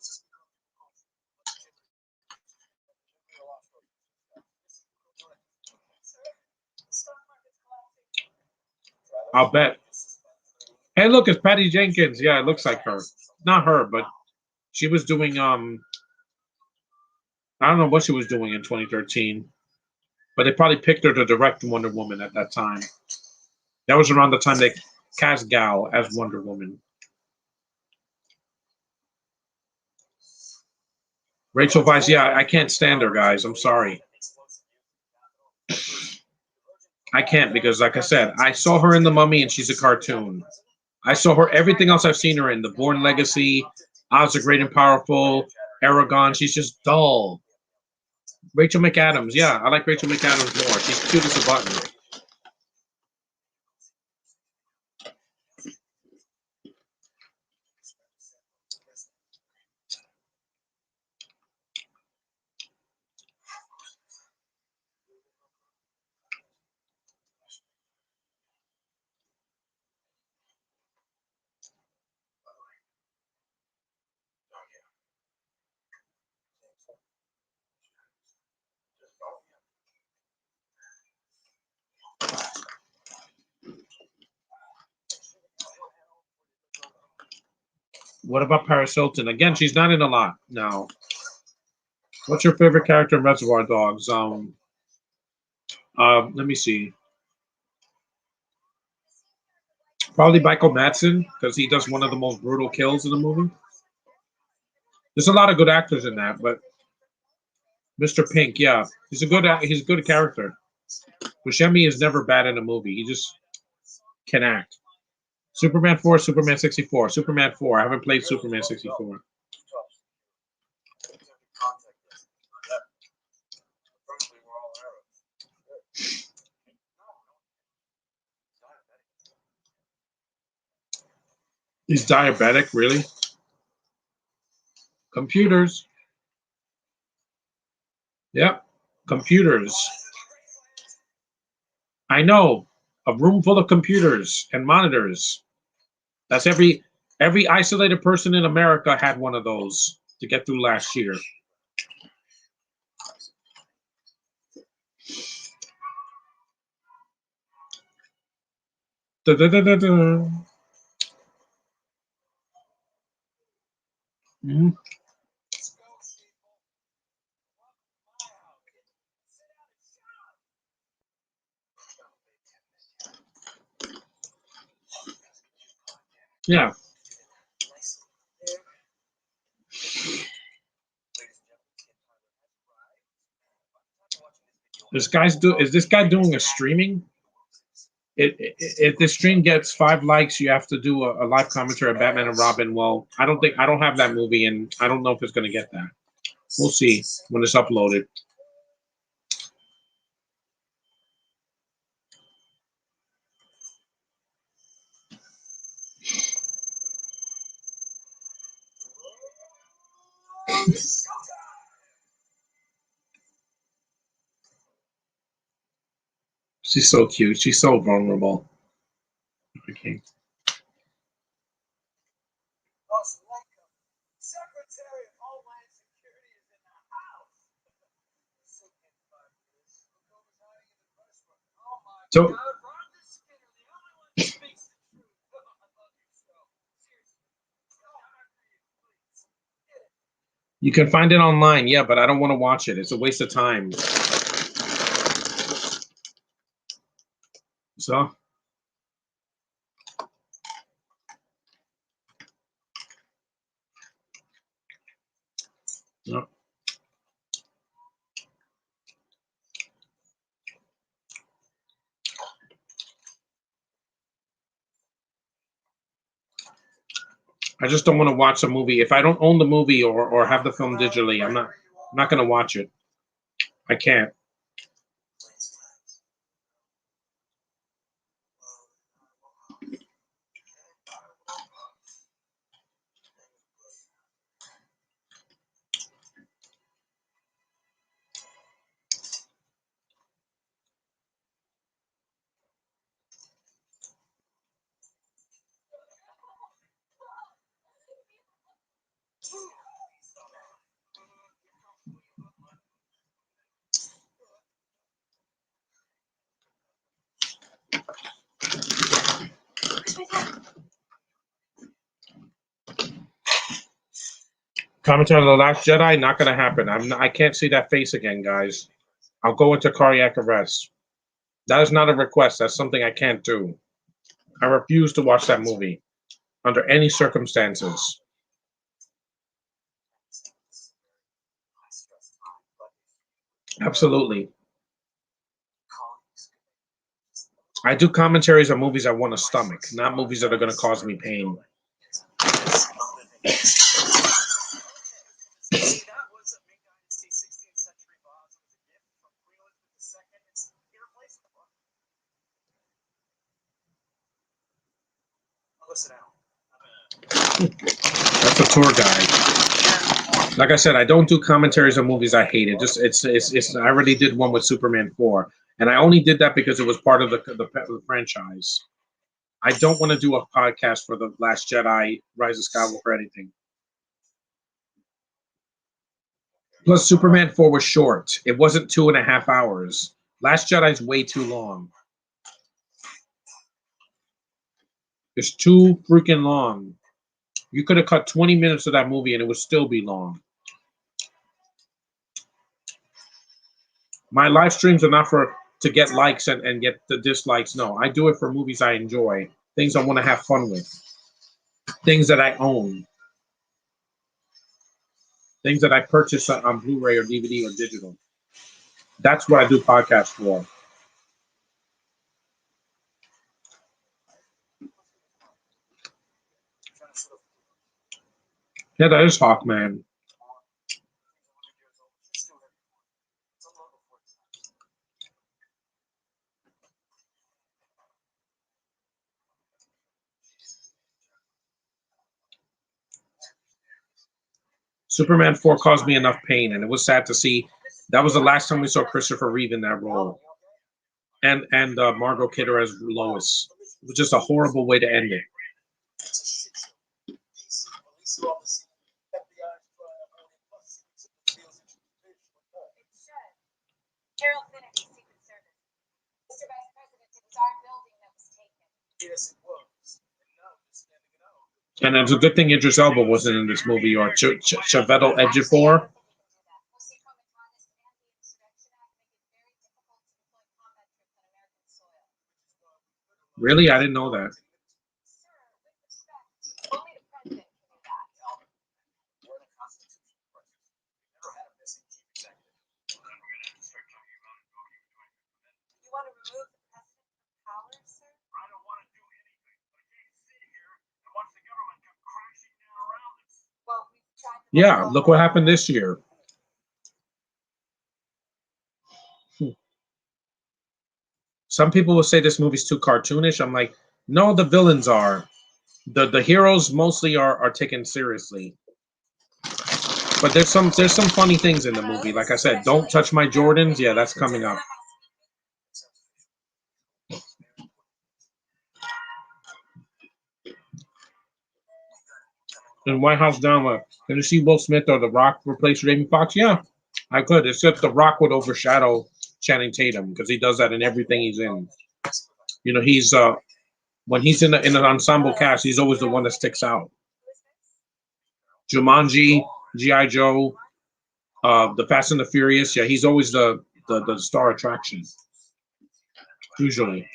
I'll bet. Hey, look, it's Patty Jenkins. Yeah, it looks like her. Not her, but she was doing I don't know what she was doing in 2013, but they probably picked her to direct Wonder Woman at that time. That was around the time they cast Gal as Wonder Woman. Rachel Weisz, yeah, I can't stand her, guys. I'm sorry. I can't because, like I said, I saw her in The Mummy and she's a cartoon. I saw her everything else I've seen her in. The Bourne Legacy, Oz the Great and Powerful, Aragon. She's just dull. Rachel McAdams, yeah, I like Rachel McAdams more. She's cute as a button. What about Paris Hilton? Again, she's not in a lot now. What's your favorite character in Reservoir Dogs? Let me see. Probably Michael Madsen because he does one of the most brutal kills in the movie. There's a lot of good actors in that, but Mr. Pink, yeah, he's a good character. Buscemi is never bad in a movie. He just can act. Superman 4, Superman 64. Superman 4. I haven't played Superman 64. He's diabetic, really? Computers. Yep. Computers. I know. A room full of computers and monitors. That's every isolated person in America had one of those to get through last year. Da, da, da, da, da. Mm-hmm. Yeah. Is this guy doing a streaming? If this stream gets 5 likes, you have to do a live commentary of Batman and Robin. Well, I don't have that movie, and I don't know if it's gonna get that. We'll see when it's uploaded. She's so cute. She's so vulnerable. Okay. So you can find it online, yeah, but I don't want to watch it. It's a waste of time. So no. I just don't want to watch a movie. If I don't own the movie or have the film digitally, I'm not gonna watch it. I can't. Commentary on The Last Jedi, not gonna happen. I can't see that face again, guys. I'll go into cardiac arrest. That is not a request. That's something I can't do. I refuse to watch that movie under any circumstances. Absolutely. I do commentaries on movies I want to stomach, not movies that are going to cause me pain. That's a tour guide. Like I said, I don't do commentaries on movies I hate. It's. I already did one with Superman 4, and I only did that because it was part of the franchise. I don't want to do a podcast for The Last Jedi, Rise of Skywalker, anything. Plus, Superman 4 was short. It wasn't 2.5 hours. Last Jedi's way too long. It's too freaking long. You could have cut 20 minutes of that movie and it would still be long. My live streams are not for to get likes and get the dislikes. No, I do it for movies I enjoy, things I want to have fun with, things that I own, things that I purchase on Blu-ray or DVD or digital. That's what I do podcasts for. Yeah, that is Hawkman. Superman 4 caused me enough pain, and it was sad to see. That was the last time we saw Christopher Reeve in that role, and Margot Kidder as Lois. It was just a horrible way to end it. And it's a good thing Idris Elba wasn't in this movie, or Chiwetel Ejiofor. Really, I didn't know that. Yeah, look what happened this year. Some people will say this movie's too cartoonish. I'm like, no, the villains are. The heroes mostly are taken seriously. But there's some funny things in the movie. Like I said, Don't Touch My Jordans. Yeah, that's coming up. In White House drama, can you see Will Smith or The Rock replace Jamie Foxx? Yeah, I could. Except The Rock would overshadow Channing Tatum because he does that in everything he's in. You know, he's when he's in an ensemble cast, he's always the one that sticks out. Jumanji, GI Joe, the Fast and the Furious. Yeah, he's always the star attraction. Usually.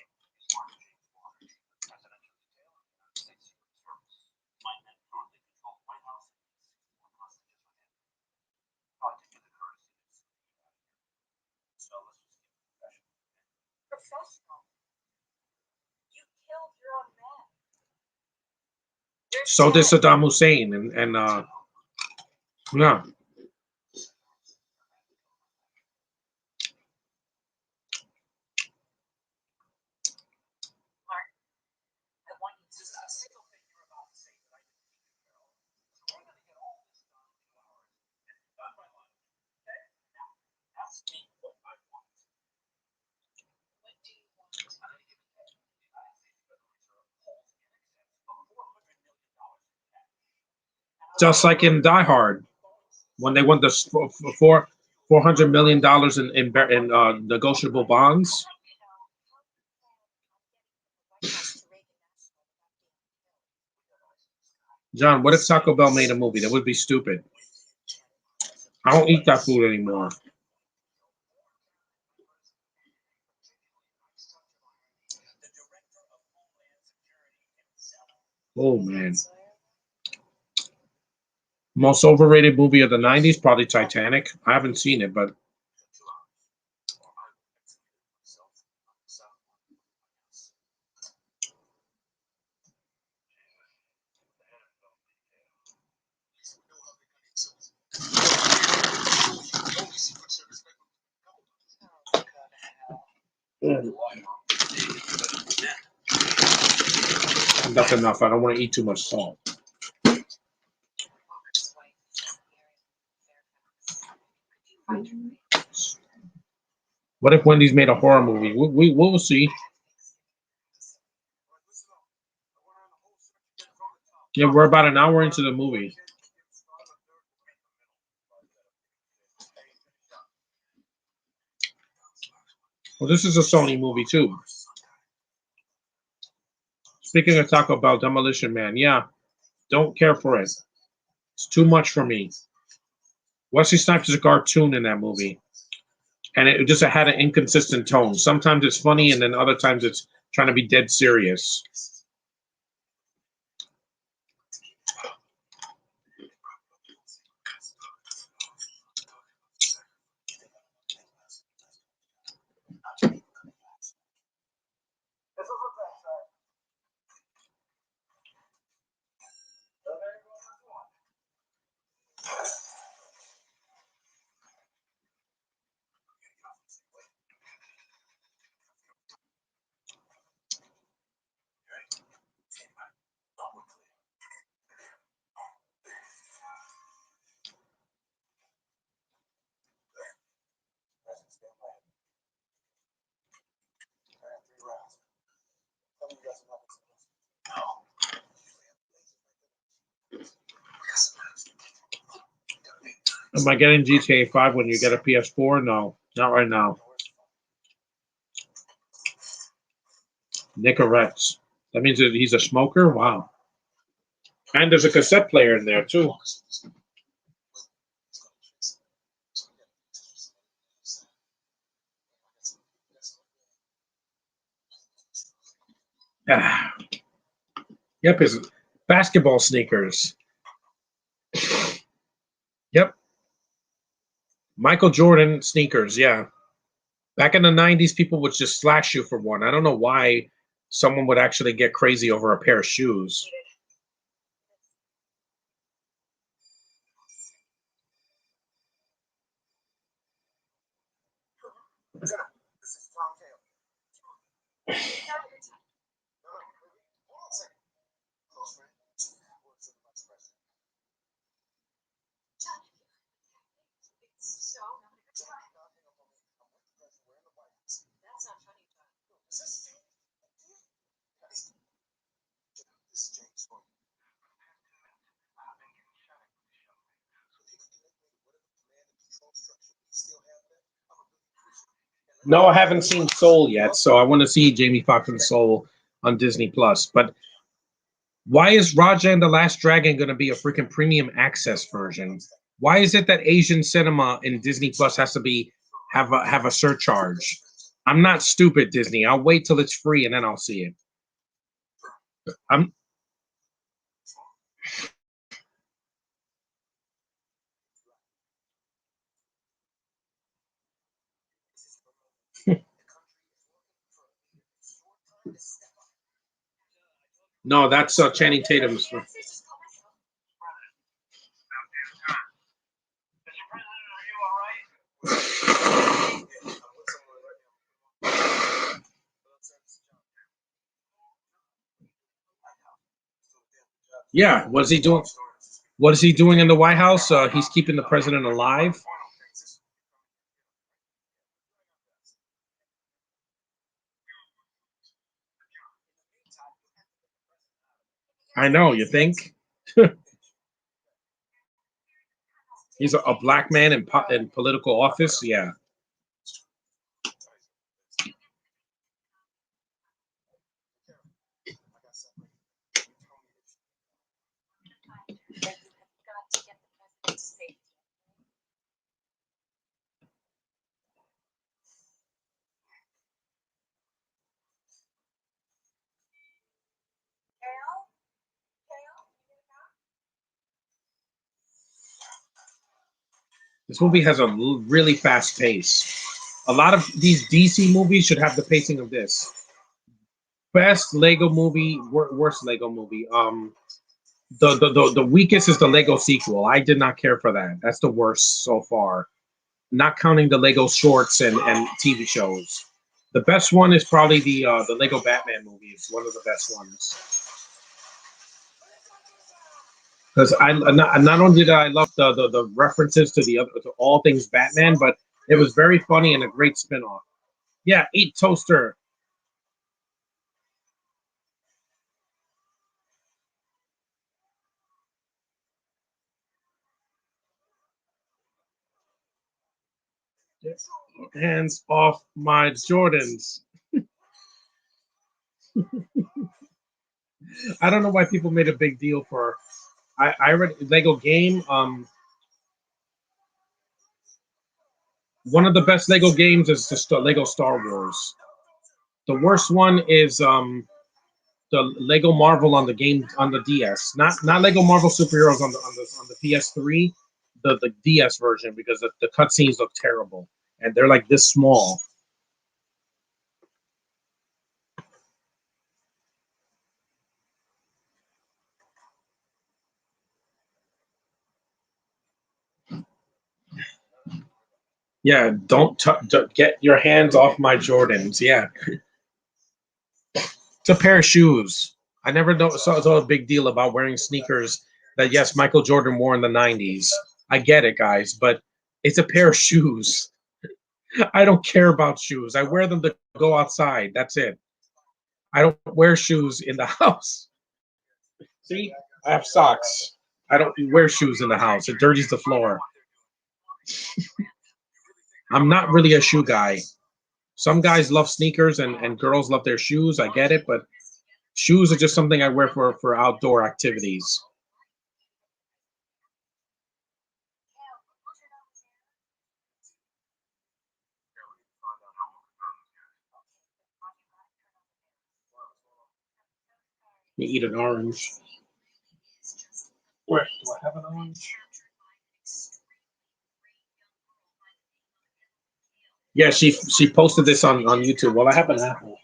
So did Saddam Hussein, and yeah. Just like in Die Hard, when they won the $400 million in negotiable bonds. John, what if Taco Bell made a movie? That would be stupid. I don't eat that food anymore. Oh man. Most overrated movie of the '90s, probably Titanic. I haven't seen it, but that's enough. I don't want to eat too much salt. What if Wendy's made a horror movie? We will see. Yeah, we're about an hour into the movie. Well, this is a Sony movie too. Speaking of Taco Bell, Demolition Man. Yeah, Don't care for it. It's too much for me. Wesley Snipes is a cartoon in that movie, and it just had an inconsistent tone. Sometimes it's funny, and then other times it's trying to be dead serious. Am I getting GTA 5 when you get a PS4? No, not right now. Nicorettes. That means that he's a smoker? Wow. And there's a cassette player in there, too. Ah. Yep, his basketball sneakers. Yep. Michael Jordan sneakers, yeah. Back in the 90s, people would just slash you for one. I don't know why someone would actually get crazy over a pair of shoes. No, I haven't seen Soul yet, so I want to see Jamie Foxx and Soul on Disney Plus. But why is Raja and the Last Dragon going to be a freaking premium access version? Why is it that Asian cinema in Disney Plus has to be have a surcharge? I'm not stupid, Disney. I'll wait till it's free and then I'll see it. I'm no, that's Channing Tatum's. Yeah, what is he doing? What is he doing in the White House? He's keeping the president alive. I know. You think he's a black man in political office? Yeah. This movie has a really fast pace. A lot of these DC movies should have the pacing of this. Best Lego movie, worst Lego movie. The weakest is the Lego sequel. I did not care for that. That's the worst so far. Not counting the Lego shorts and TV shows. The best one is probably the Lego Batman movie. It's one of the best ones. Because not only did I love the references to to all things Batman, but it was very funny and a great spinoff. Yeah, eat toaster. Hands off my Jordans. I don't know why people made a big deal for I read Lego game. One of the best Lego games is the Lego Star Wars. The worst one is the Lego Marvel on the game on the DS. Not Lego Marvel superheroes on the PS3, the DS version because the cutscenes look terrible and they're like this small. Yeah, don't get your hands off my Jordans. Yeah, it's a pair of shoes. I never saw a big deal about wearing sneakers that yes, Michael Jordan wore in the '90s. I get it, guys, but it's a pair of shoes. I don't care about shoes. I wear them to go outside. That's it. I don't wear shoes in the house. See, I have socks. I don't wear shoes in the house. It dirties the floor. I'm not really a shoe guy. Some guys love sneakers and girls love their shoes. I get it, but shoes are just something I wear for outdoor activities. You eat an orange. Where do I have an orange? Yeah, she posted this on YouTube. Well, I have an apple.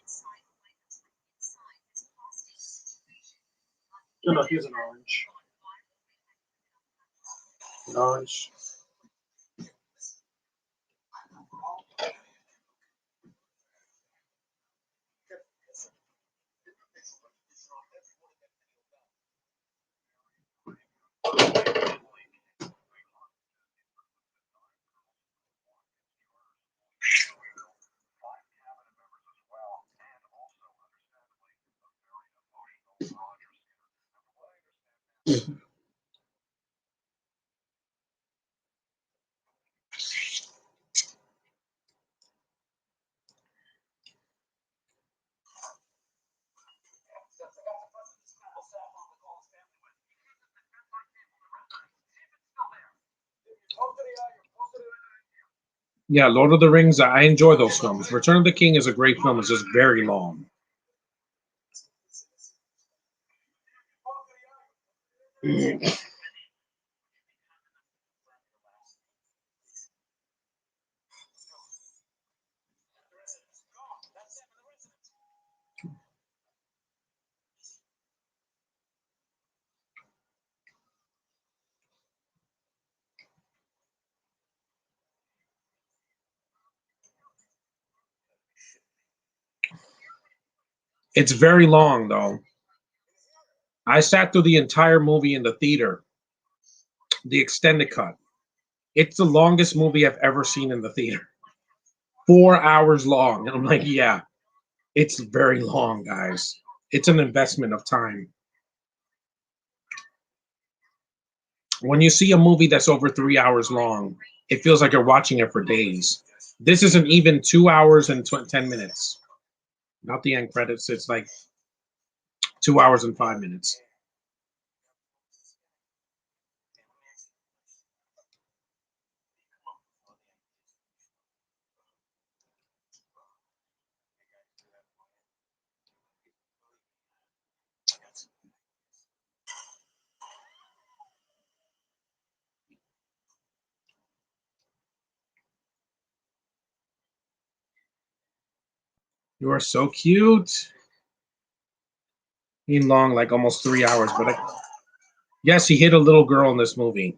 No, no, here's an orange. An orange. Yeah, Lord of the Rings. I enjoy those films. Return of the King is a great film. It's just very long. It's very long though. I sat through the entire movie in the theater, the extended cut. It's the longest movie I've ever seen in the theater. 4 hours long. And I'm like, yeah, it's very long, guys. It's an investment of time. When you see a movie that's over 3 hours long, it feels like you're watching it for days. This isn't even 2 hours and 10 minutes. Not the end credits. It's like 2 hours and 5 minutes. You are so cute. Being long, like almost 3 hours, but yes, he hit a little girl in this movie.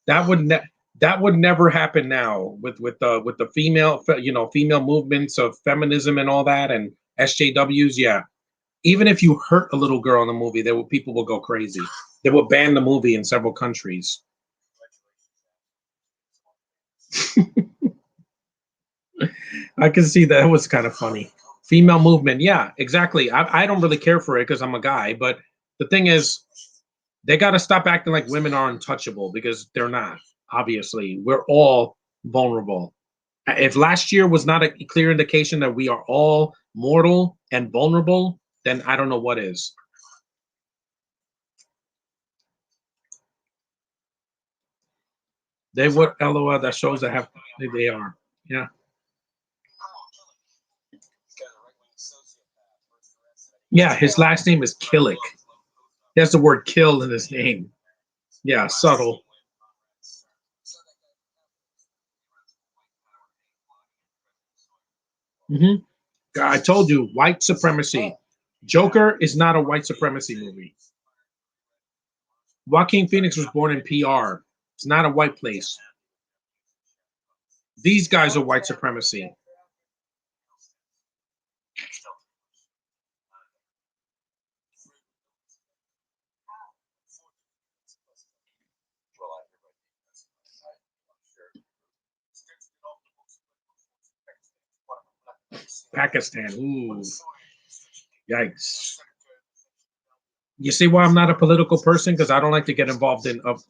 That would that would never happen now with the female female movements of feminism and all that and SJWs. Yeah, even if you hurt a little girl in the movie, people will go crazy. They will ban the movie in several countries. I can see that. It was kind of funny. Female movement, yeah, exactly. I don't really care for it because I'm a guy, but the thing is, they got to stop acting like women are untouchable because they're not. Obviously, we're all vulnerable. If last year was not a clear indication that we are all mortal and vulnerable, then I don't know what is. They would LOL. That shows that have they are. Yeah. Yeah. His last name is Killick. He has the word "kill" in his name. Yeah. Subtle. Hmm. I told you, white supremacy. Joker is not a white supremacy movie. Joaquin Phoenix was born in PR. It's not a white place. These guys are white supremacy. Pakistan. Ooh, yikes. You see why I'm not a political person? Because I don't like to get involved in of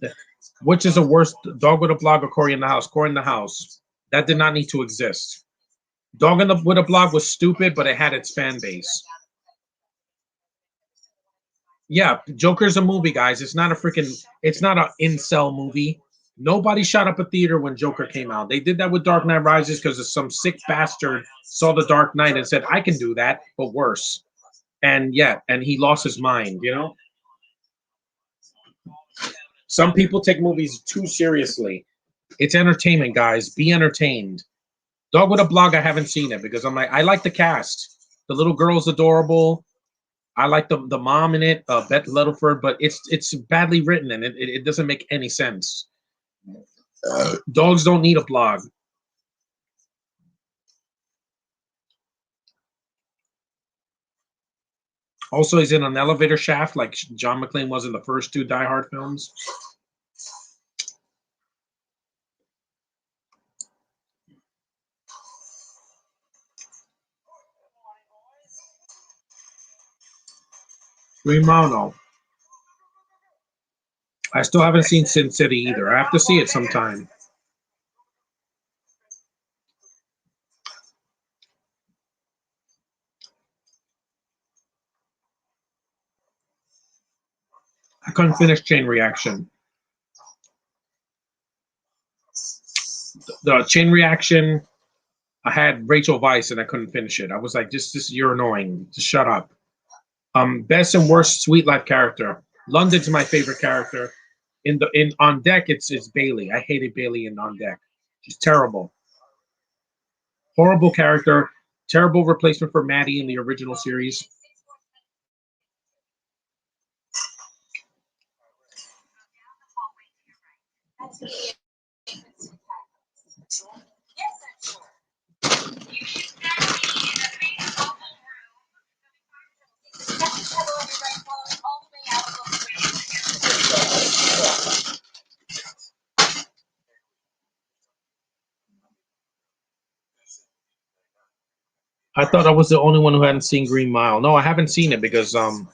which is the worst, dog with a blog or Corey in the house? Corey in the house. That did not need to exist. Dog in the with a blog was stupid, but it had its fan base. Yeah, Joker's a movie, guys. It's not a freaking. It's not an incel movie. Nobody shot up a theater when Joker came out. They did that with Dark Knight Rises because some sick bastard saw the Dark Knight and said, "I can do that, but worse." And yeah, and he lost his mind. Some people take movies too seriously. It's entertainment, guys. Be entertained. Dog with a blog. I haven't seen it because I'm like, I like the cast. The little girl's adorable. I like the mom in it, Bette Littleford, but it's badly written and it doesn't make any sense. Dogs don't need a blog. Also, he's in an elevator shaft like John McClane was in the first two Die Hard films. Green Mile, no. I still haven't seen Sin City either. I have to see it sometime. I couldn't finish Chain Reaction. The Chain Reaction, I had Rachel Weisz and I couldn't finish it. I was like, just you're annoying. Just shut up. Best and worst Sweet Life character. London's my favorite character. In On Deck, it's Bailey. I hated Bailey in On Deck. She's terrible. Horrible character. Terrible replacement for Maddie in the original series. I thought I was the only one who hadn't seen Green Mile. No, I haven't seen it because the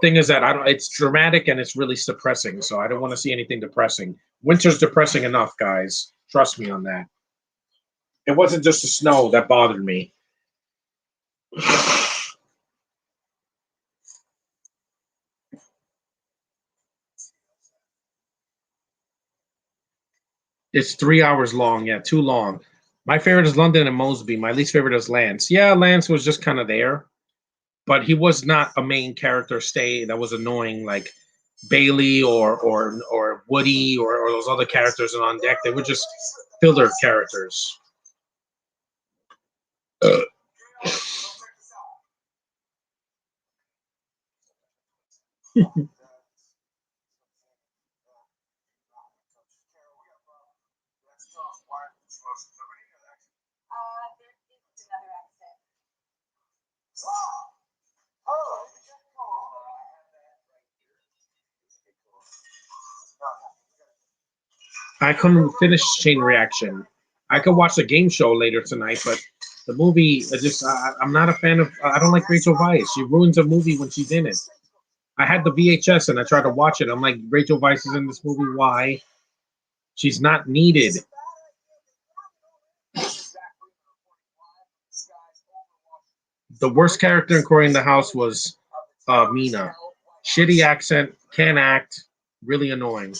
thing is that I don't. It's dramatic and it's really depressing, so I don't want to see anything depressing. Winter's depressing enough, guys. Trust me on that. It wasn't just the snow that bothered me. It's 3 hours long. Yeah, too long. My favorite is London and Mosby. My least favorite is Lance. Yeah, Lance was just kind of there, but he was not a main character. Stay that was annoying like Bailey or Woody or those other characters on deck. They were just filler characters. I couldn't finish Chain Reaction. I could watch the game show later tonight, but the movie, I'm not a fan of. I don't like Rachel Weisz. She ruins a movie when she's in it. I had the VHS and I tried to watch it. I'm like, Rachel Weisz is in this movie. Why? She's not needed. The worst character in Corey in the House was Mina. Shitty accent, can't act, really annoying.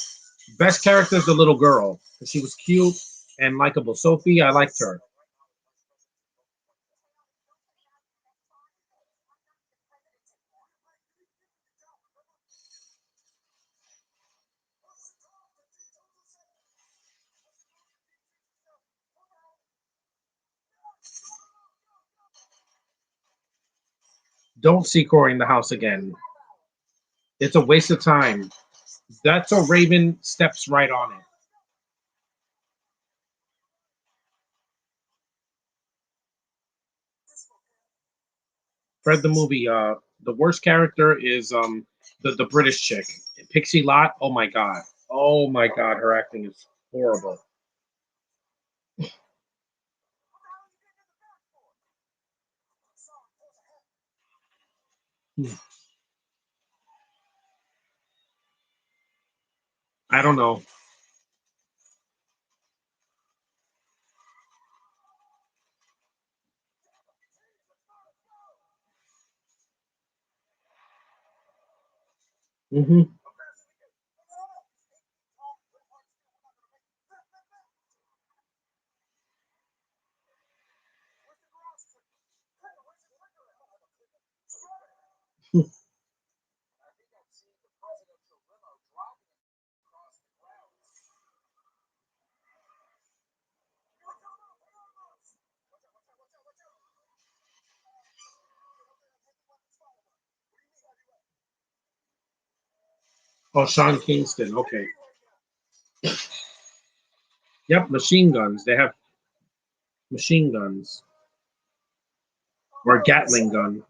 Best character is the little girl. She was cute and likable. Sophie, I liked her. Don't see Corey in the house again. It's a waste of time. That's a Raven steps right on it. Fred the movie. The worst character is the British chick, Pixie Lott. Oh my god. Oh my god. Her acting is horrible. I don't know. Hmm. Oh, Sean Kingston. Okay. Yep, machine guns. They have machine guns or a Gatling gun.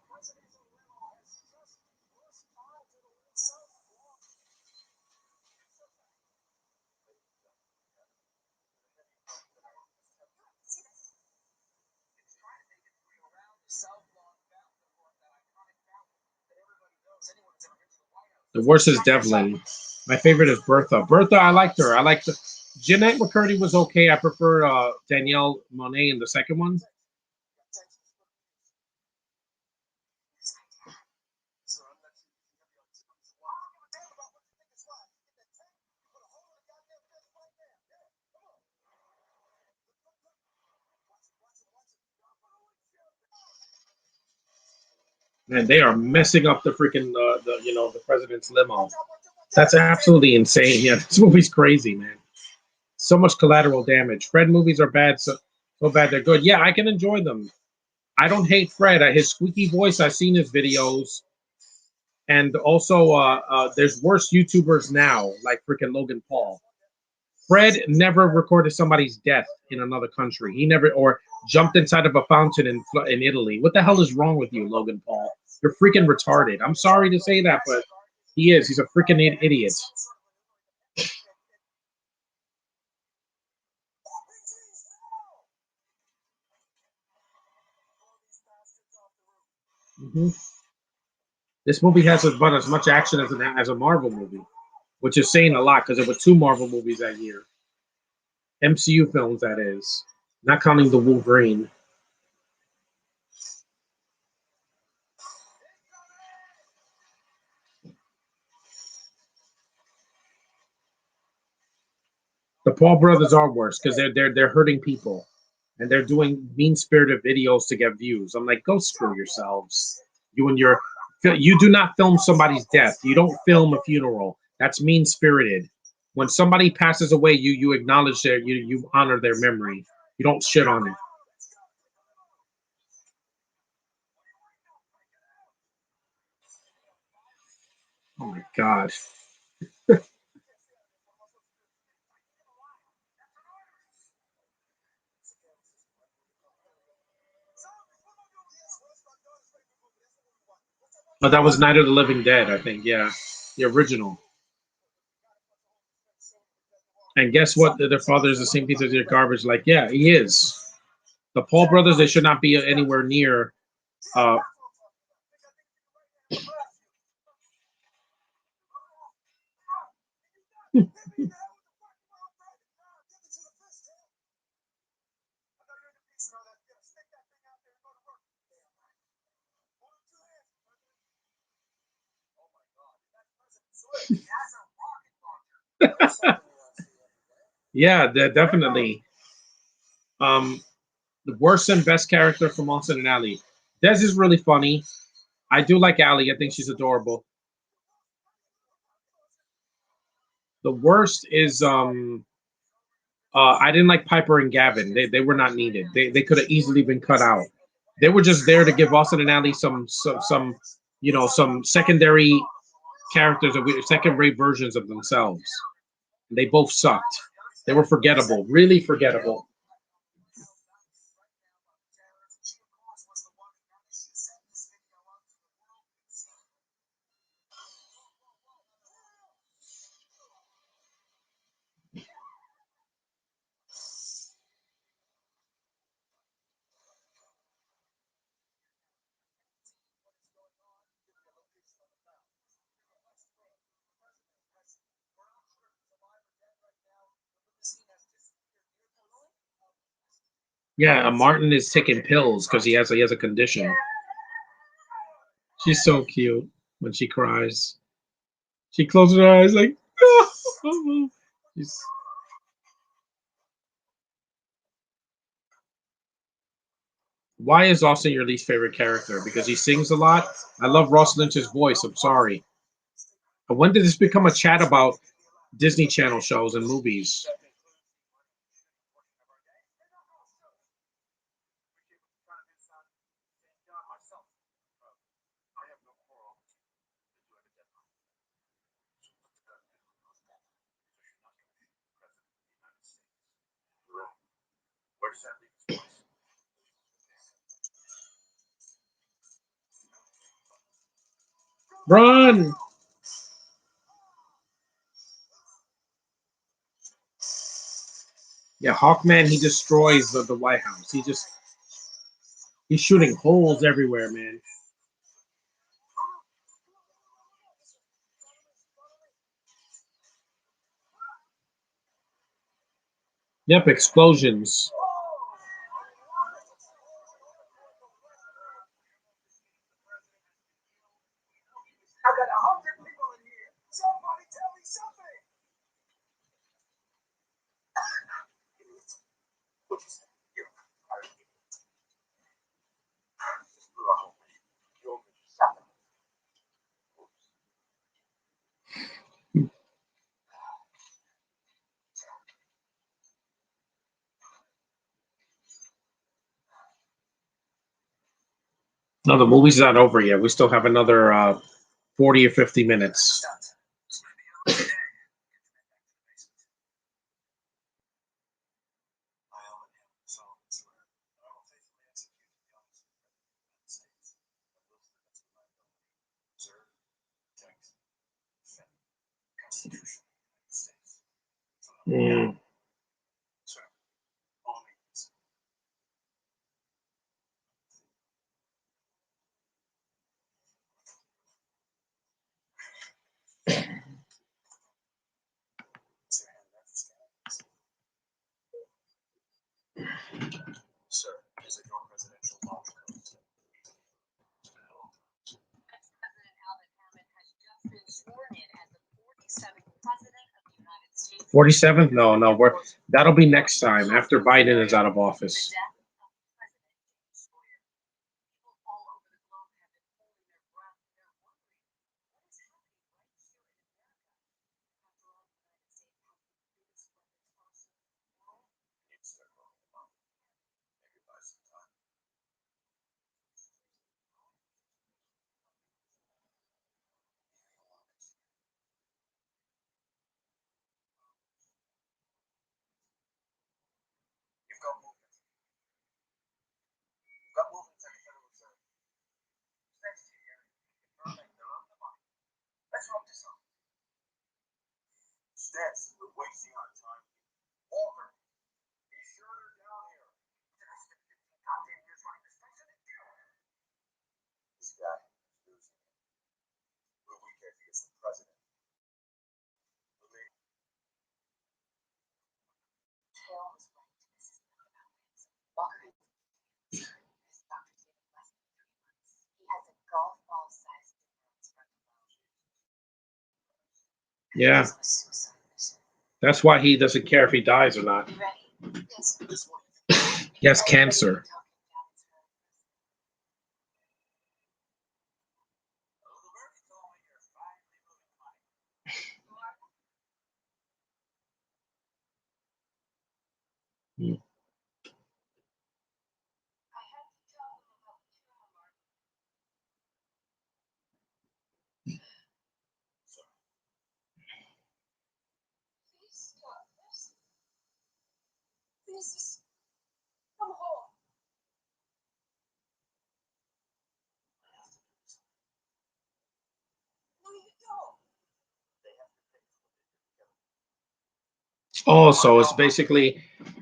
The worst is Devlin. My favorite is Bertha. Bertha, I liked her. I liked the Jeanette McCurdy was okay. I prefer Danielle Monet in the second one. Man, they are messing up the freaking the president's limo. That's absolutely insane. Yeah, this movie's crazy, man. So much collateral damage. Fred movies are bad, so bad they're good. Yeah, I can enjoy them. I don't hate Fred. His squeaky voice. I've seen his videos, and also there's worse YouTubers now, like freaking Logan Paul. Fred never recorded somebody's death in another country. He never or jumped inside of a fountain in Italy. What the hell is wrong with you, Logan Paul? You're freaking retarded. I'm sorry to say that, but he is. He's a freaking idiot. Hmm. This movie has about as much action as a Marvel movie, which is saying a lot because there were two Marvel movies that year. MCU films, that is, not counting the Wolverine. The Paul brothers are worse because they're hurting people, and they're doing mean spirited videos to get views. I'm like, go screw yourselves. You and your you do not film somebody's death. You don't film a funeral. That's mean spirited. When somebody passes away, you acknowledge you honor their memory. You don't shit on it. Oh my god. But that was Night of the Living Dead, I think. Yeah, the original. And guess what? Their father is the same piece of their garbage. Like, yeah, he is. The Paul brothers, they should not be anywhere near. Uh, Yeah, definitely. Um, the worst and best character from Austin and Ally. Des is really funny. I do like Ally. I think she's adorable. The worst is I didn't like Piper and Gavin. They were not needed. They could have easily been cut out. They were just there to give Austin and Ally some some secondary characters, second rate versions of themselves. They both sucked. They were forgettable, really forgettable. Yeah, Martin is taking pills because he has a condition. She's so cute when she cries. She closes her eyes like. She's- Why is Austin your least favorite character? Because he sings a lot. I love Ross Lynch's voice. I'm sorry. But when did this become a chat about Disney Channel shows and movies? Run! Yeah, Hawkman, he destroys the White House. He's shooting holes everywhere, man. Yep, explosions. No, the movie's not over yet. We still have another 40 or 50 minutes. Mm. President 47th? No, no. That'll be next time after Biden is out of office. Yeah, That's why he doesn't care if he dies or not. He has cancer. Mm. Oh, so it's basically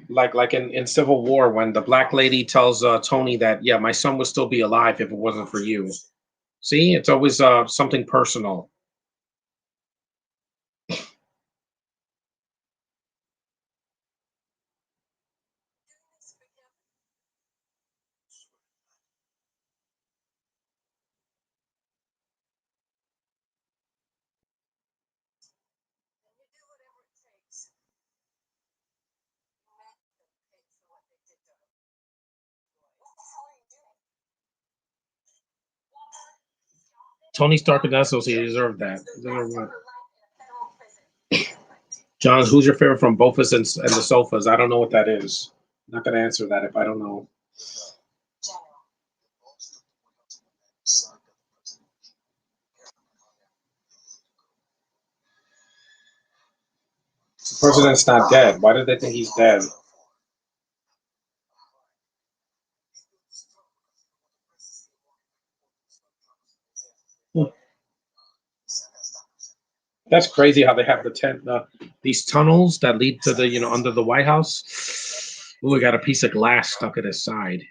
like in Civil War when the black lady tells Tony that yeah, my son would still be alive if it wasn't for you. See, it's always something personal. Tony Stark and Essos, he deserved that. John, who's your favorite from Bofus and the Sofas? I don't know what that is. I'm not gonna answer that if I don't know. The president's not dead. Why did they think he's dead? Hmm. That's crazy how they have these tunnels that lead to the under the White House. Ooh, we got a piece of glass stuck at his side.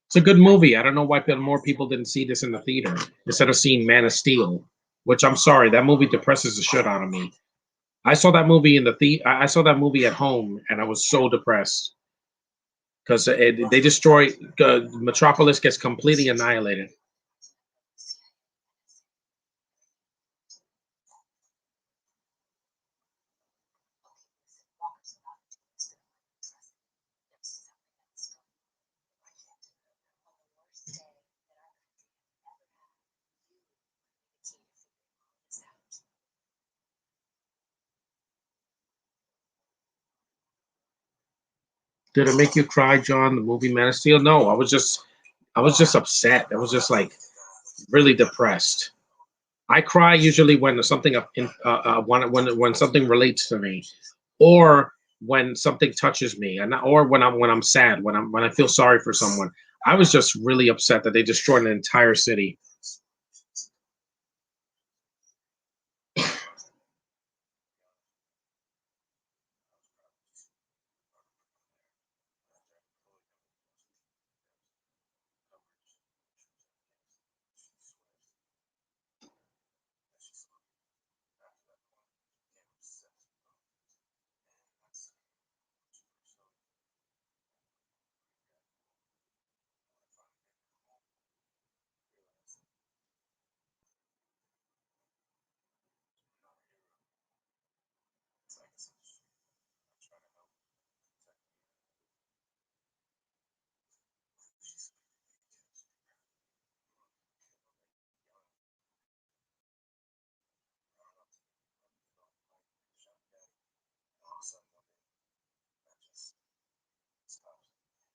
It's a good movie. I don't know why more people didn't see this in the theater instead of seeing Man of Steel, which I'm sorry, that movie depresses the shit out of me. I saw that movie in I saw that movie at home, and I was so depressed because they destroy Metropolis gets completely annihilated. Did it make you cry, John? The movie Man of Steel? No, I was just upset. I was just like really depressed. I cry usually when something when something relates to me, or when something touches me, and or when I'm sad, when I feel sorry for someone. I was just really upset that they destroyed an entire city.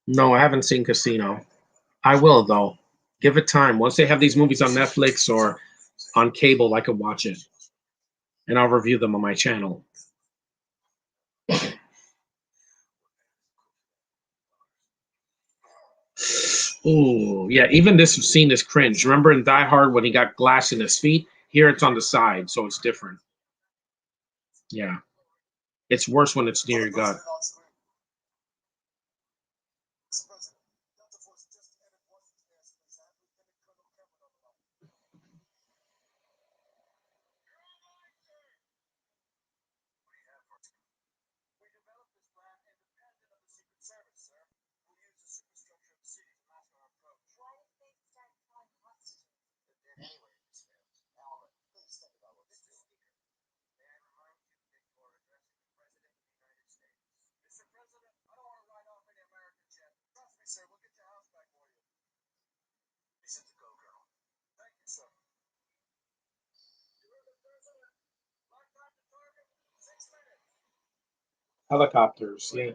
No, I haven't seen Casino. I will though. Give it time. Once they have these movies on Netflix or on cable, I can watch it and I'll review them on my channel. Ooh, yeah. Even this scene is cringe. Remember in Die Hard when he got glass in his feet? Here it's on the side, so it's different. Yeah, it's worse when it's near your gut. Helicopters. Yeah.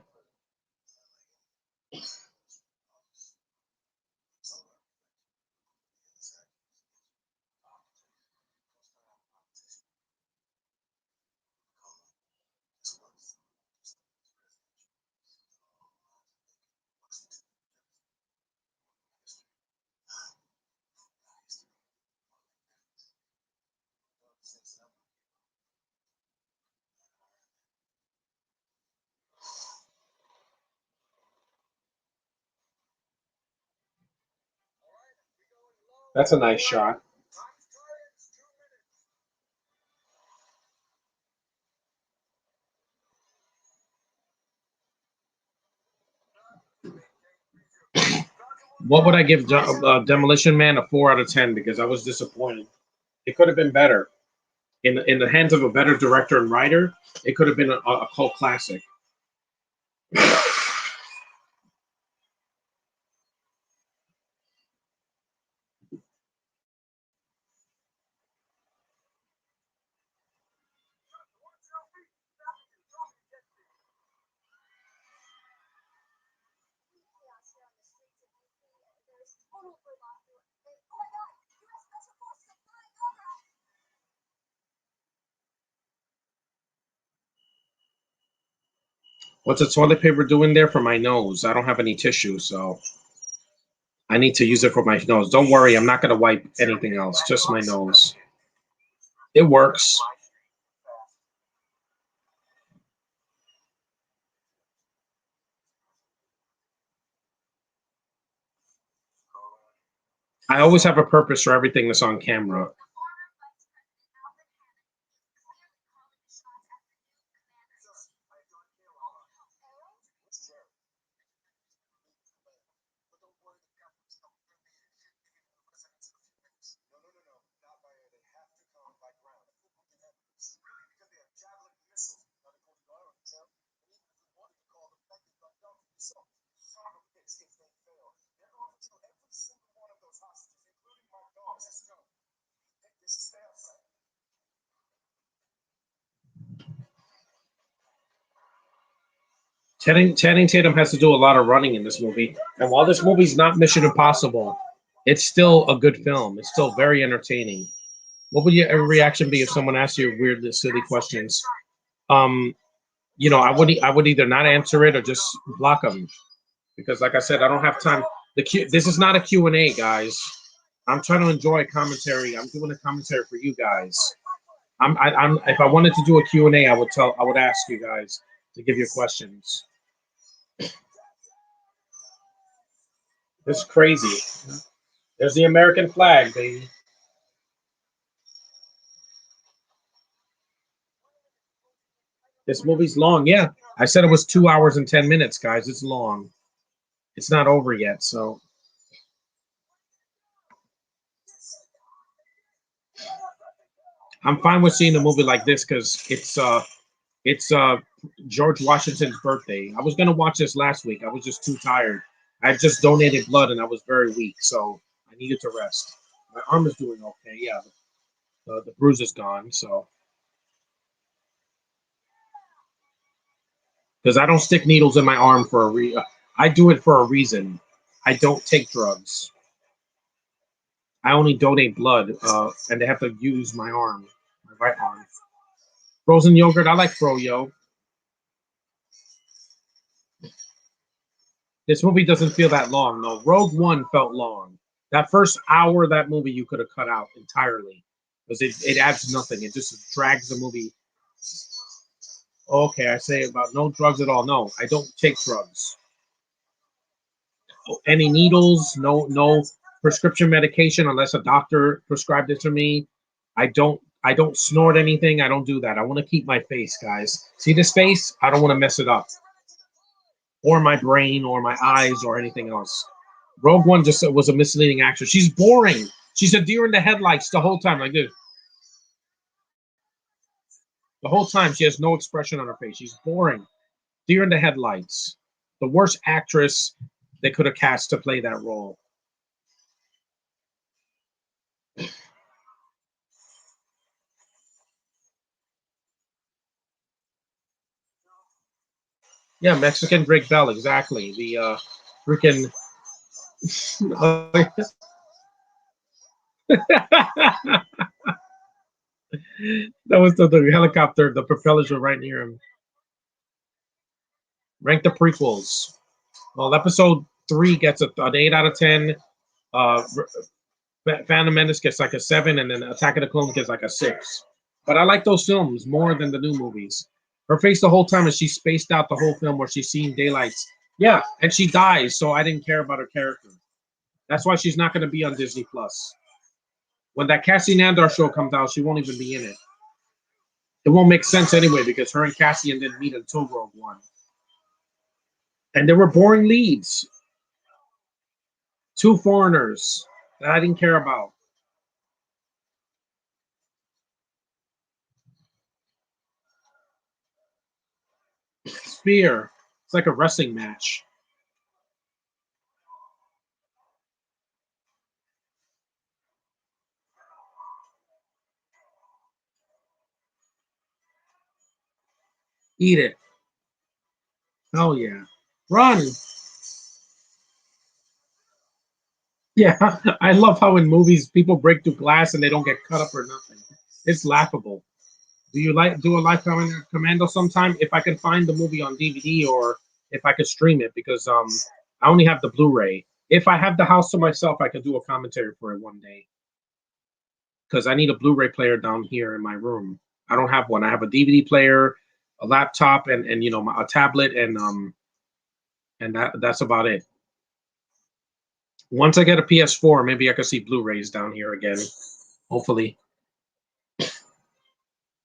That's a nice shot. What would I give Demolition Man? A 4 out of 10 because I was disappointed. It could have been better. In the hands of a better director and writer, it could have been a cult classic. What's the toilet paper doing there for my nose? I don't have any tissue, so I need to use it for my nose. Don't worry, I'm not going to wipe anything else, just my nose. It works. I always have a purpose for everything that's on camera. Channing Tatum has to do a lot of running in this movie, and while this movie's not Mission Impossible, it's still a good film. It's still very entertaining. What would your reaction be if someone asked you weird, silly questions? Um, I would either not answer it or just block them because, like I said, I don't have time. This is not a Q&A, guys. I'm trying to enjoy a commentary. I'm doing a commentary for you guys. I'm if I wanted to do a Q&A, I would ask you guys to give your questions. It's crazy. There's the American flag, baby. This movie's long. Yeah, I said it was 2 hours and 10 minutes, guys. It's long. It's not over yet, so I'm fine with seeing a movie like this because it's George Washington's birthday. I was gonna watch this last week. I was just too tired. I just donated blood and I was very weak, so I needed to rest. My arm is doing okay. Yeah, the bruise is gone. So because I don't stick needles in my arm for I do it for a reason. I don't take drugs. I only donate blood, and they have to use my arm, my right arm. Frozen yogurt, I like froyo. This movie doesn't feel that long. No, Rogue One felt long. That first hour of that movie you could have cut out entirely because it adds nothing. It just drags the movie. Okay, I say about no drugs at all. No, I don't take drugs. Any needles, no prescription medication unless a doctor prescribed it to me. I don't snort anything. I don't do that. I want to keep my face, guys. See this face? I don't want to mess it up. Or my brain or my eyes or anything else. Rogue One just was a misleading actress. She's boring. She's a deer in the headlights the whole time, like this. The whole time she has no expression on her face. She's boring. Deer in the headlights. The worst actress they could have cast to play that role. Yeah, Mexican Drake Bell, exactly. The freaking that was the helicopter. The propellers were right near him. Rank the prequels. Well, episode three gets an 8 out of 10. Uh, Phantom Menace gets like a 7, and then Attack of the Clones gets like a 6. But I like those films more than the new movies. Her face the whole time is she spaced out the whole film where she's seeing daylights. Yeah, and she dies, so I didn't care about her character. That's why she's not going to be on Disney Plus. When that Cassie Nandar show comes out, she won't even be in it. It won't make sense anyway because her and Cassian didn't meet until Rogue One, and there were boring leads. Two foreigners that I didn't care about. Spear. It's like a wrestling match. Eat it. Oh yeah. Run. Yeah. I love how in movies people break through glass and they don't get cut up or nothing. It's laughable. Do you like do a live commando sometime? If I can find the movie on DVD or if I could stream it because I only have the Blu-ray. If I have the house to myself, I could do a commentary for it one day. Because I need a Blu-ray player down here in my room. I don't have one. I have a DVD player, a laptop, and a tablet, and that's about it. Once I get a PS4, maybe I could see Blu-rays down here again. Hopefully,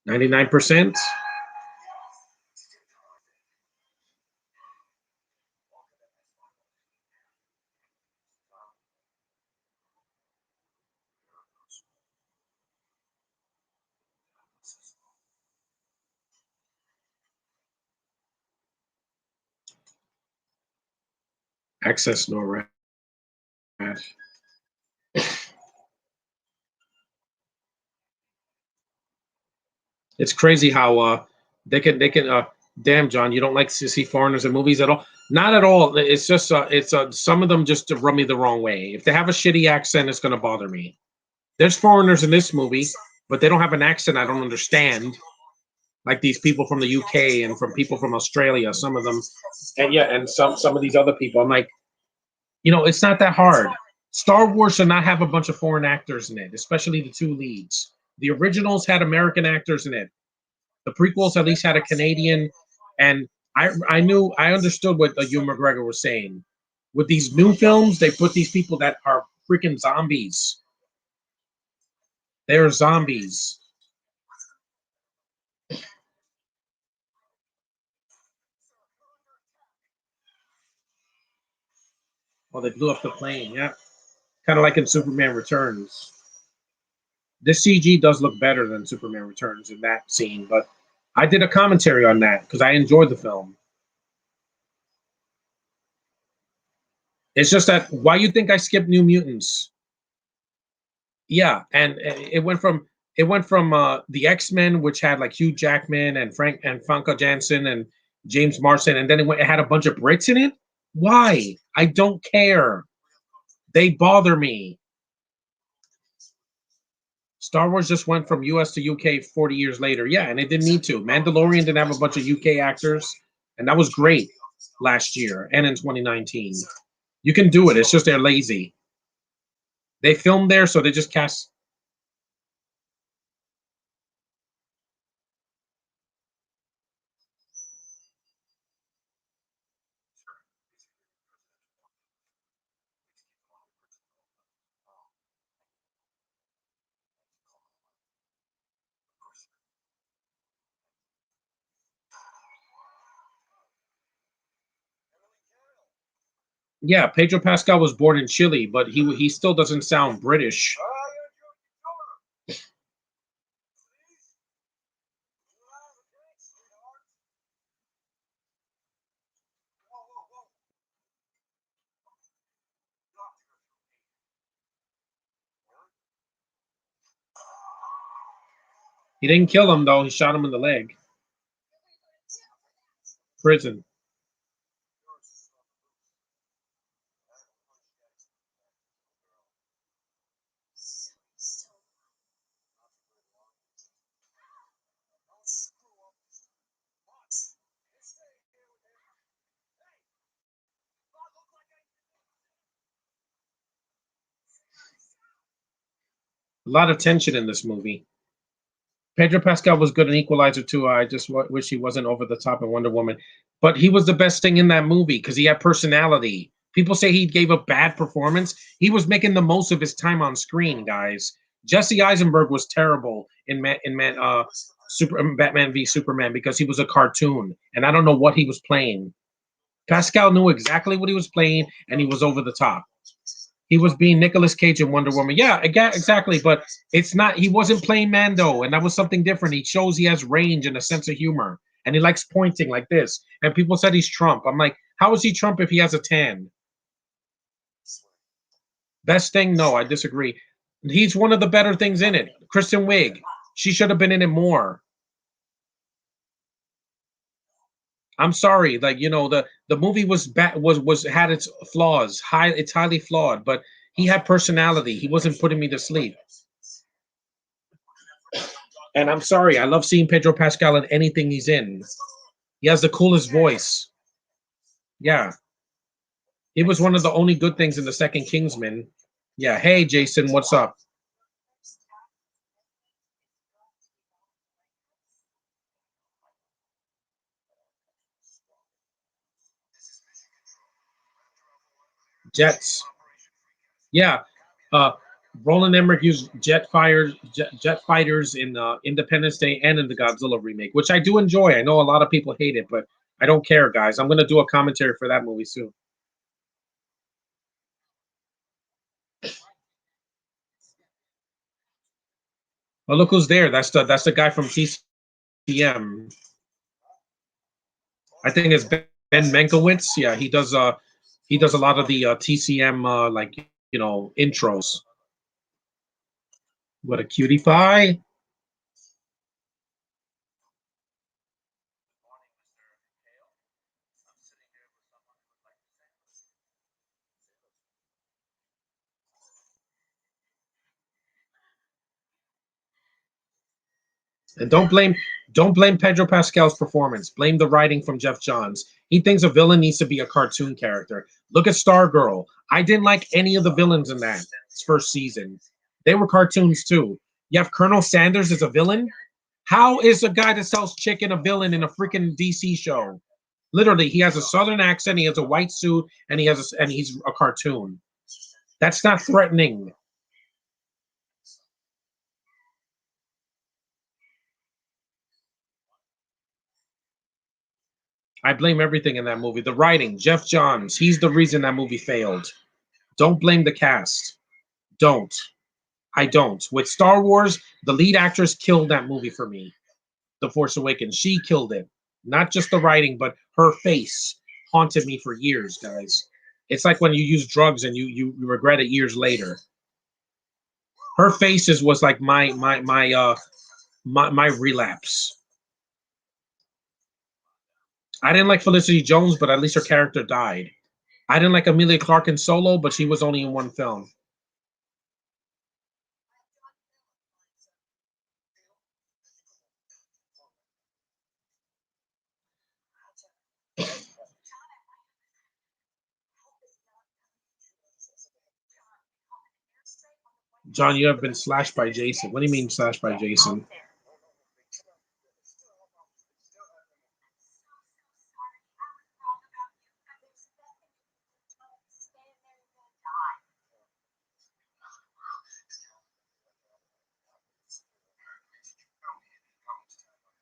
99%. Access NORAD. It's crazy how they can. Damn, John, you don't like to see foreigners in movies at all? Not at all. It's just it's some of them just rub me the wrong way. If they have a shitty accent, it's gonna bother me. There's foreigners in this movie, but they don't have an accent I don't understand. Like these people from the UK and from people from Australia, some of them, and yeah, and some of these other people. I'm like, it's not that hard. Star Wars should not have a bunch of foreign actors in it, especially the two leads. The originals had American actors in it. The prequels at least had a Canadian, and I understood what Ewan McGregor was saying. With these new films, they put these people that are freaking zombies. They're zombies. Well, they blew up the plane. Yeah, kind of like in Superman Returns. This CG does look better than Superman Returns in that scene, but I did a commentary on that because I enjoyed the film. It's just that why you think I skipped New Mutants? Yeah, and it went from the X-Men, which had like Hugh Jackman and Franka Jansen and James Marsden, and then it had a bunch of Brits in it. Why? I don't care. They bother me. Star Wars just went from US to UK 40 years later. Yeah, and it didn't need to. Mandalorian didn't have a bunch of UK actors, and that was great last year and in 2019. You can do it. It's just they're lazy. They filmed there, so they just cast. Yeah, Pedro Pascal was born in Chile, but he still doesn't sound British. He didn't kill him though. He shot him in the leg. Prison. A lot of tension in this movie. Pedro Pascal was good in Equalizer too. I just wish he wasn't over the top in Wonder Woman, but he was the best thing in that movie because he had personality. People say he gave a bad performance. He was making the most of his time on screen, guys. Jesse Eisenberg was terrible in Batman v Superman because he was a cartoon, and I don't know what he was playing. Pascal knew exactly what he was playing, and he was over the top. He was being Nicolas Cage in Wonder Woman. Yeah, exactly. But it's not. He wasn't playing Mando, and that was something different. He shows he has range and a sense of humor, and he likes pointing like this. And people said he's Trump. I'm like, how is he Trump if he has a tan? Best thing? No, I disagree. He's one of the better things in it. Kristen Wiig, she should have been in it more. I'm sorry, like the movie was had its flaws. It's highly flawed, but he had personality. He wasn't putting me to sleep. And I'm sorry, I love seeing Pedro Pascal in anything he's in. He has the coolest voice. Yeah, he was one of the only good things in the second Kingsman. Yeah, hey Jason, what's up? Jets. Yeah, uh, Roland Emmerich used jet fighters in Independence Day and in the Godzilla remake, which I do enjoy. I know a lot of people hate it, but I don't care, guys. I'm gonna do a commentary for that movie soon. Well, look who's there. That's the guy from TCM. I think it's Ben Mankiewicz. Yeah, he does a lot of the TCM like intros. What a cutie pie! And don't blame Pedro Pascal's performance. Blame the writing from Jeff Johns. He thinks a villain needs to be a cartoon character. Look at Stargirl. I didn't like any of the villains in that first season. They were cartoons too. You have Colonel Sanders as a villain. How is a guy that sells chicken a villain in a freaking DC show? Literally, he has a southern accent, he has a white suit, and he's a cartoon. That's not threatening. I blame everything in that movie. The writing, Jeff Johns, he's the reason that movie failed. Don't blame the cast. Don't. I don't. With Star Wars, the lead actress killed that movie for me. The Force Awakens. She killed it. Not just the writing, but her face haunted me for years, guys. It's like when you use drugs and you regret it years later. Her faces was like my relapse. I didn't like Felicity Jones, but at least her character died. I didn't like Amelia Clark in Solo, but she was only in one film. John, you have been slashed by Jason. What do you mean slashed by Jason?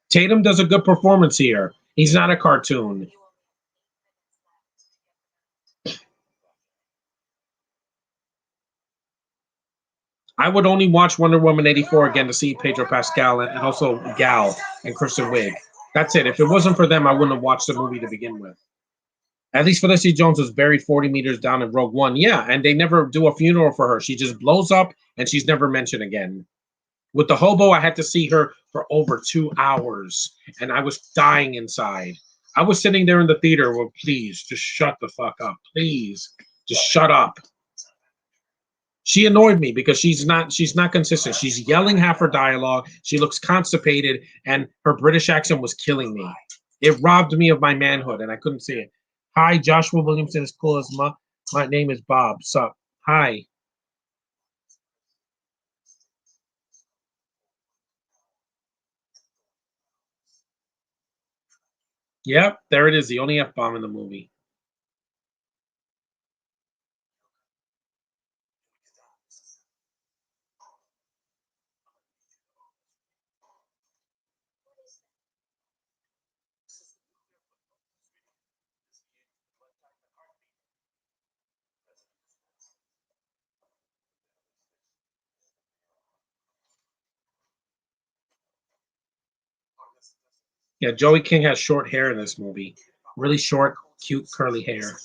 Tatum does a good performance here. He's not a cartoon. I would only watch Wonder Woman 84 again to see Pedro Pascal and also Gal and Kristen Wiig. That's it. If it wasn't for them, I wouldn't have watched the movie to begin with. At least Felicity Jones was buried 40 meters down in Rogue One. Yeah, and they never do a funeral for her. She just blows up and she's never mentioned again. With the hobo, I had to see her for over 2 hours, and I was dying inside. I was sitting there in the theater. Well, please, just shut the fuck up. Please, just shut up. She annoyed me because she's not consistent. She's yelling half her dialogue. She looks constipated, and her British accent was killing me. It robbed me of my manhood, and I couldn't see it. Hi, Joshua Williamson is cool as my name is Bob. Sup? Hi. Yep, there it is. The only F bomb in the movie. Yeah, Joey King has short hair in this movie. Really short, cute, curly hair.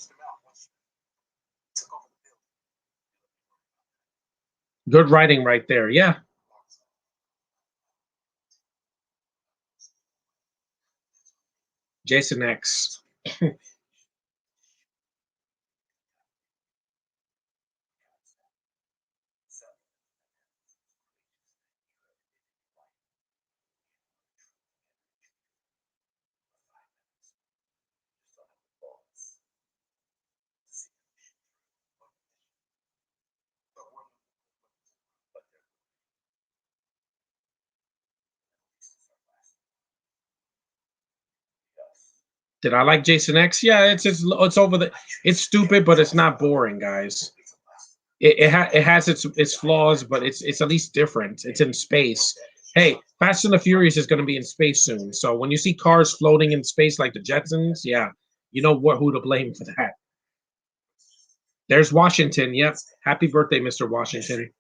Good writing right there. Yeah. Jason X. Did I like Jason X? Yeah, it's over the. It's stupid, but it's not boring, guys. It has its flaws, but it's at least different. It's in space. Hey, Fast and the Furious is going to be in space soon. So when you see cars floating in space like the Jetsons, yeah, you know what who to blame for that. There's Washington. Yep. Happy birthday, Mr. Washington.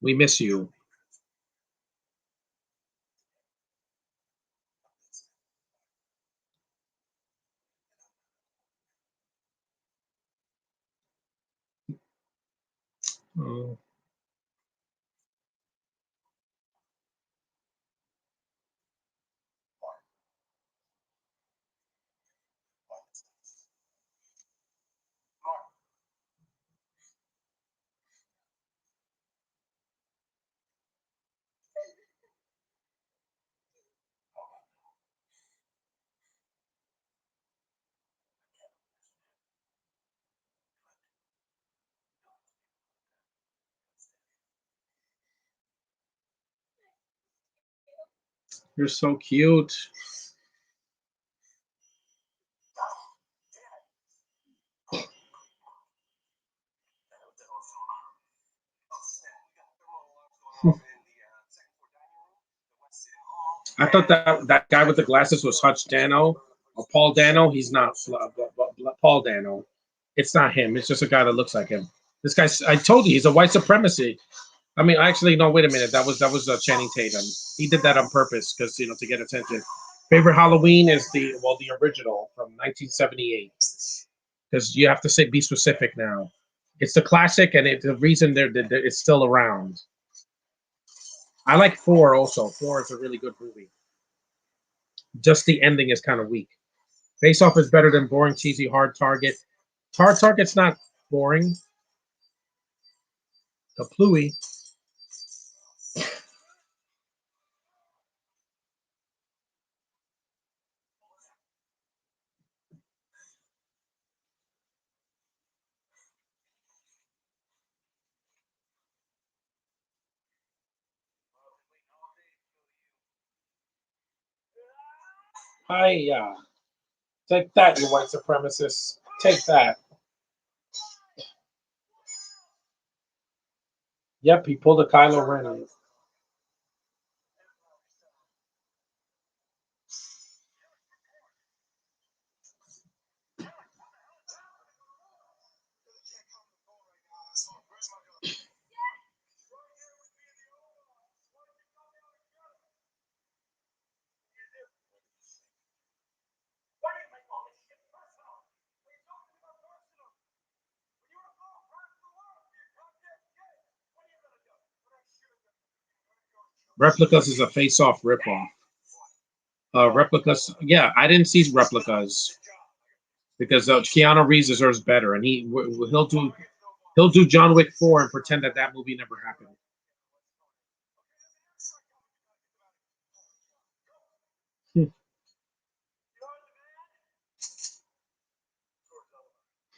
We miss you. Oh, you're so cute. I thought that guy with the glasses was Hutch Dano or Paul Dano. He's not Paul Dano. It's not him. It's just a guy that looks like him. This guy, I told you, he's a white supremacy. I mean, actually, no. Wait a minute. That was Channing Tatum. He did that on purpose because to get attention. Favorite Halloween is the original from 1978 because you have to say be specific now. It's the classic, and the reason it's still around. I like four also. Four is a really good movie. Just the ending is kind of weak. Face Off is better than boring, cheesy, hard target. Hard target's not boring. The Pluie. Hi, take that, you white supremacists. Take that. Yep, he pulled a Kylo Ren. Replicas is a face-off ripoff. Replicas, yeah, I didn't see replicas because Keanu Reeves deserves better, and he'll do John Wick 4 and pretend that movie never happened.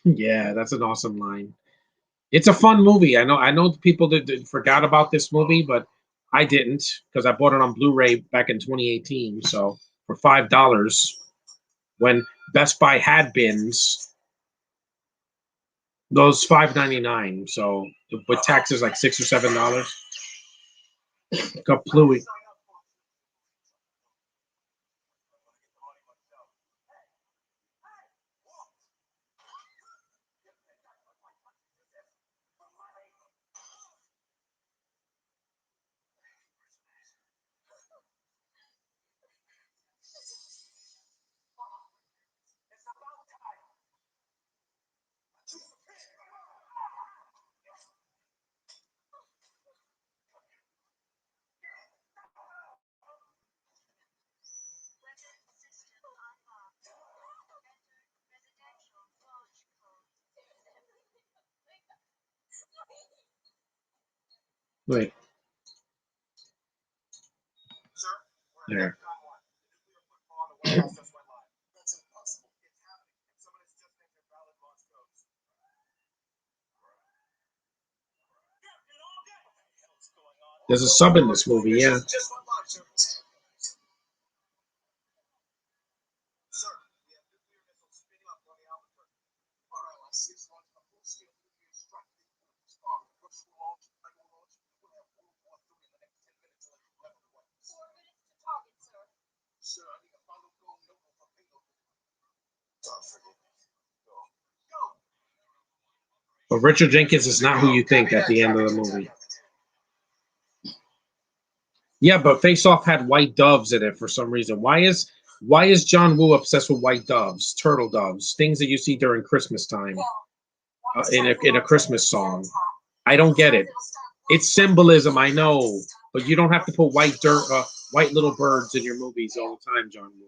Yeah, that's an awesome line. It's a fun movie. I know people that forgot about this movie, but I didn't because I bought it on Blu-ray back in 2018. So for $5. when Best Buy had bins. Those $5.99. So with taxes, like $6 or $7. Completely. Wait, there. There's a sub in this movie, yeah. But Richard Jenkins is not who you think at the end of the movie. Yeah, but Face Off had white doves in it for some reason. Why is John Woo obsessed with white doves, turtle doves, things that you see during Christmas time in a Christmas song? I don't get it. It's symbolism, I know, but you don't have to put white little birds in your movies all the time, John Woo.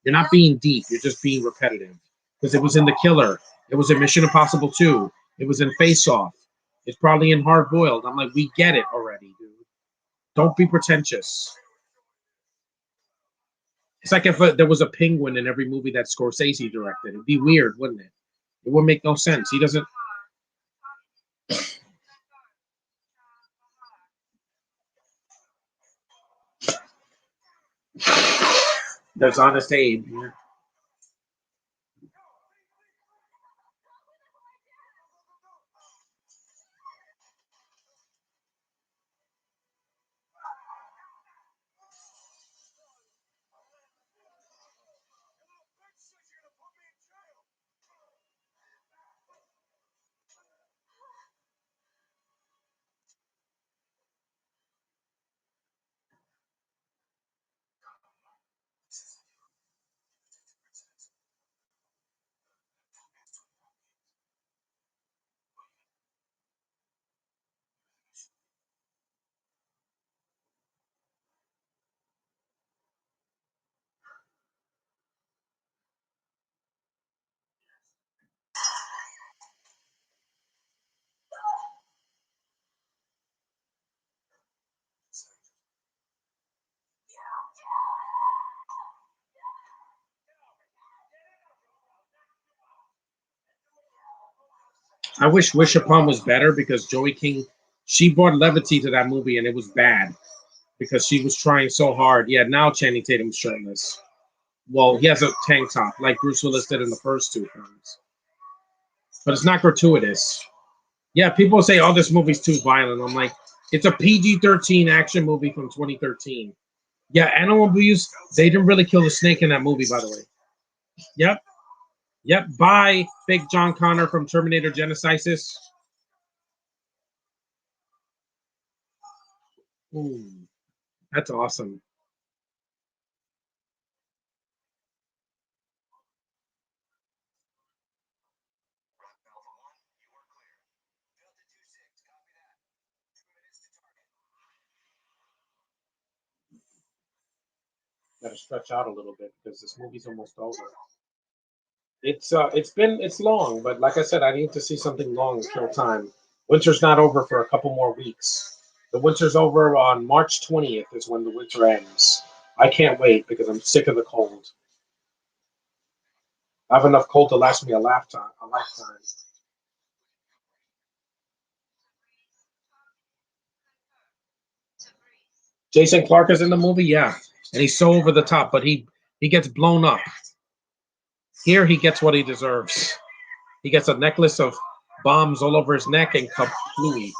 You're not being deep. You're just being repetitive. Because it was in The Killer. It was in Mission Impossible 2. It was in Face Off. It's probably in Hard Boiled. I'm like, we get it already, dude. Don't be pretentious. It's like if there was a penguin in every movie that Scorsese directed. It'd be weird, wouldn't it? It wouldn't make no sense. He doesn't. There's Honest Abe. Yeah. I wish Upon was better because Joey King, she brought levity to that movie and it was bad because she was trying so hard. Yeah, now Channing Tatum's shirtless. Well, he has a tank top like Bruce Willis did in the first two films, but it's not gratuitous. Yeah, people say, "Oh, this movie's too violent." I'm like, it's a PG-13 action movie from 2013. Yeah, animal abuse. They didn't really kill the snake in that movie, by the way. Yep, yep. Bye, Big John Connor from Terminator Genesis. Ooh, that's awesome. Got to stretch out a little bit because this movie's almost over. It's long, but like I said, I need to see something long to kill time. Winter's not over for a couple more weeks. The winter's over on March 20th is when the winter ends. I can't wait because I'm sick of the cold. I have enough cold to last me a lifetime. A lifetime. Jason Clark is in the movie, yeah, and he's so over the top, but he gets blown up. Here he gets what he deserves. He gets a necklace of bombs all over his neck and kaplooey.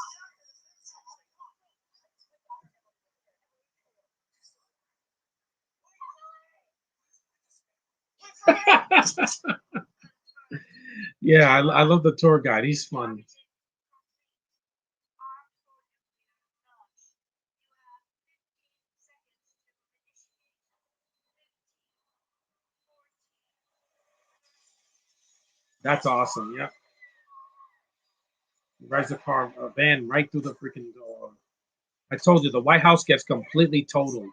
Yeah, I love the tour guide. He's fun. That's awesome. Yep. Rides the car van right through the freaking door. I told you the White House gets completely totaled.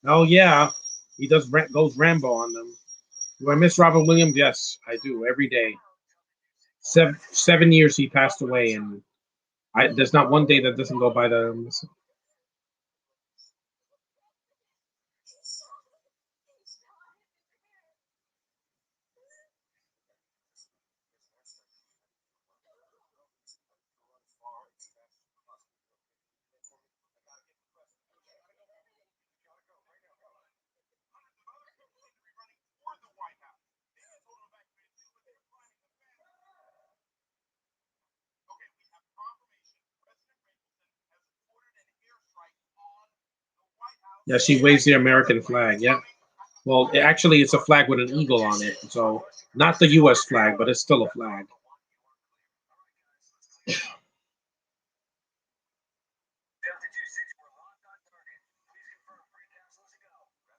Oh yeah, he does goes Rambo on them. Do I miss Robin Williams? Yes, I do every day. 7 years he passed away, and there's not one day that doesn't go by that. Yeah, she waves the American flag. Yeah. Well, actually, it's a flag with an eagle on it. So not the U.S. flag, but it's still a flag.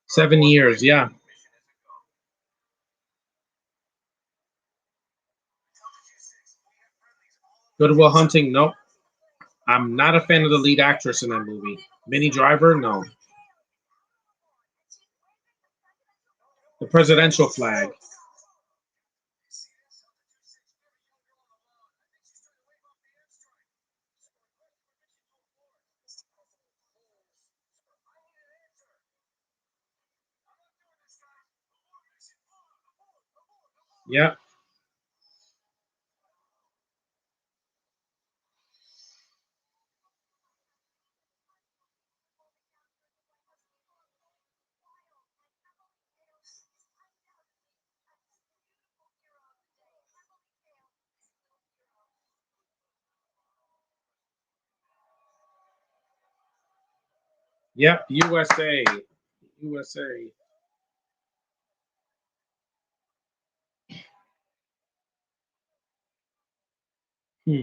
7 years. Yeah. Good Will Hunting. Nope. I'm not a fan of the lead actress in that movie. Minnie Driver. No. The presidential flag. Yeah. Yep. USA. USA. Hmm.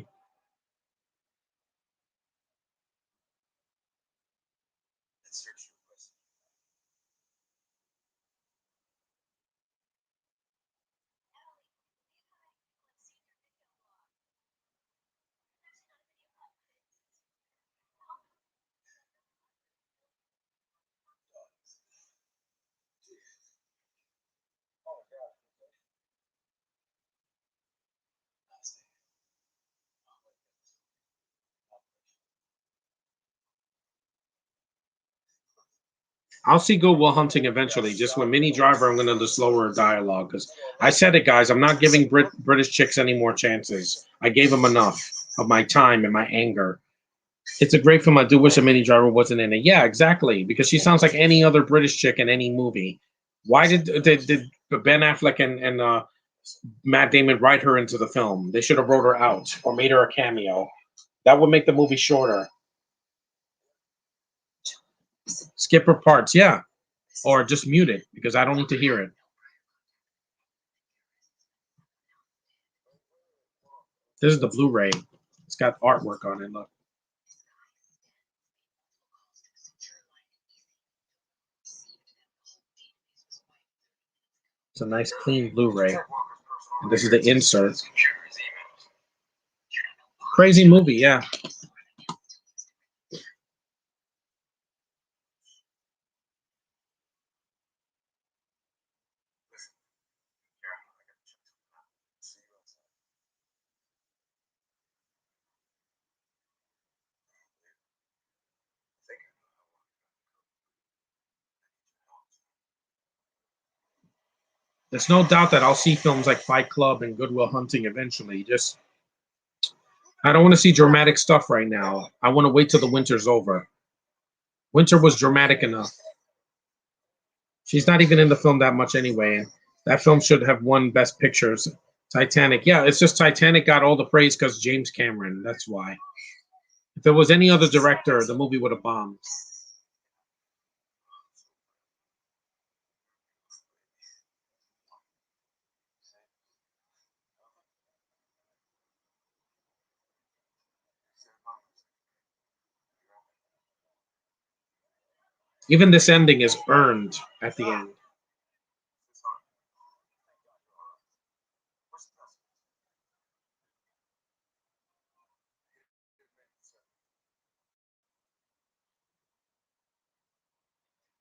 I'll see Good Will Hunting eventually. Just with Minnie Driver, I'm gonna just lower her dialogue because I said it, guys. I'm not giving British chicks any more chances. I gave them enough of my time and my anger. It's a great film. I do wish a Minnie Driver wasn't in it. Yeah, exactly. Because she sounds like any other British chick in any movie. Why did Ben Affleck and Matt Damon write her into the film? They should have wrote her out or made her a cameo. That would make the movie shorter. Skip her parts, yeah, or just mute it because I don't need to hear it. This is the Blu-ray. It's got artwork on it. Look, it's a nice clean Blu-ray. And this is the insert. Crazy movie, yeah. There's no doubt that I'll see films like Fight Club and Good Will Hunting eventually. Just I don't want to see dramatic stuff right now. I want to wait till the winter's over. Winter was dramatic enough. She's not even in the film that much anyway. That film should have won Best Pictures. Titanic. Yeah, it's just Titanic got all the praise because James Cameron. That's why. If it was any other director, the movie would have bombed. Even this ending is earned at the end.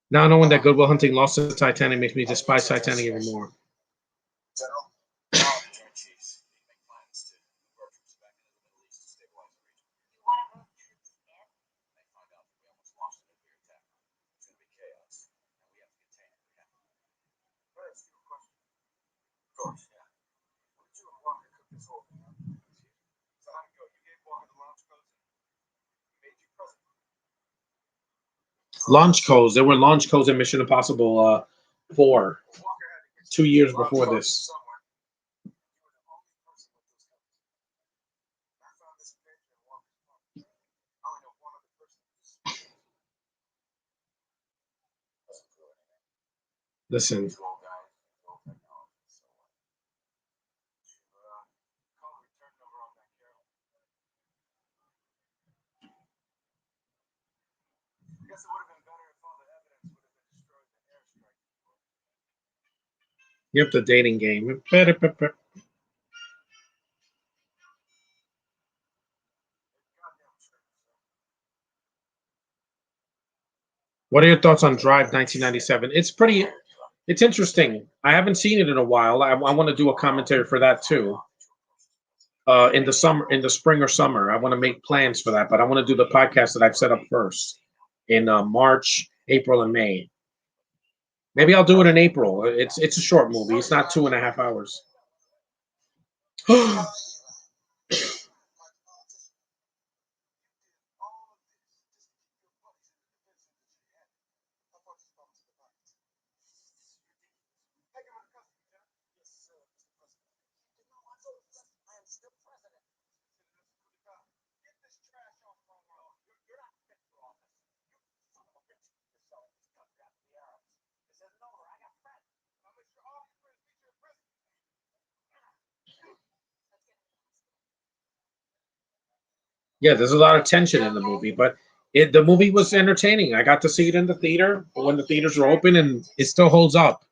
Now knowing that Good Will Hunting lost to Titanic makes me despise Titanic even more. Launch codes. There were launch codes in Mission Impossible 4, 2 years before this. Listen, yep, the dating game. What are your thoughts on Drive 1997? It's interesting. I haven't seen it in a while. I want to do a commentary for that too. In the summer, in the spring or summer, I want to make plans for that. But I want to do the podcast that I've set up first in March, April, and May. Maybe I'll do it in April. It's a short movie. It's not 2.5 hours. Yeah, there's a lot of tension in the movie, but the movie was entertaining. I got to see it in the theater when the theaters were open, and it still holds up.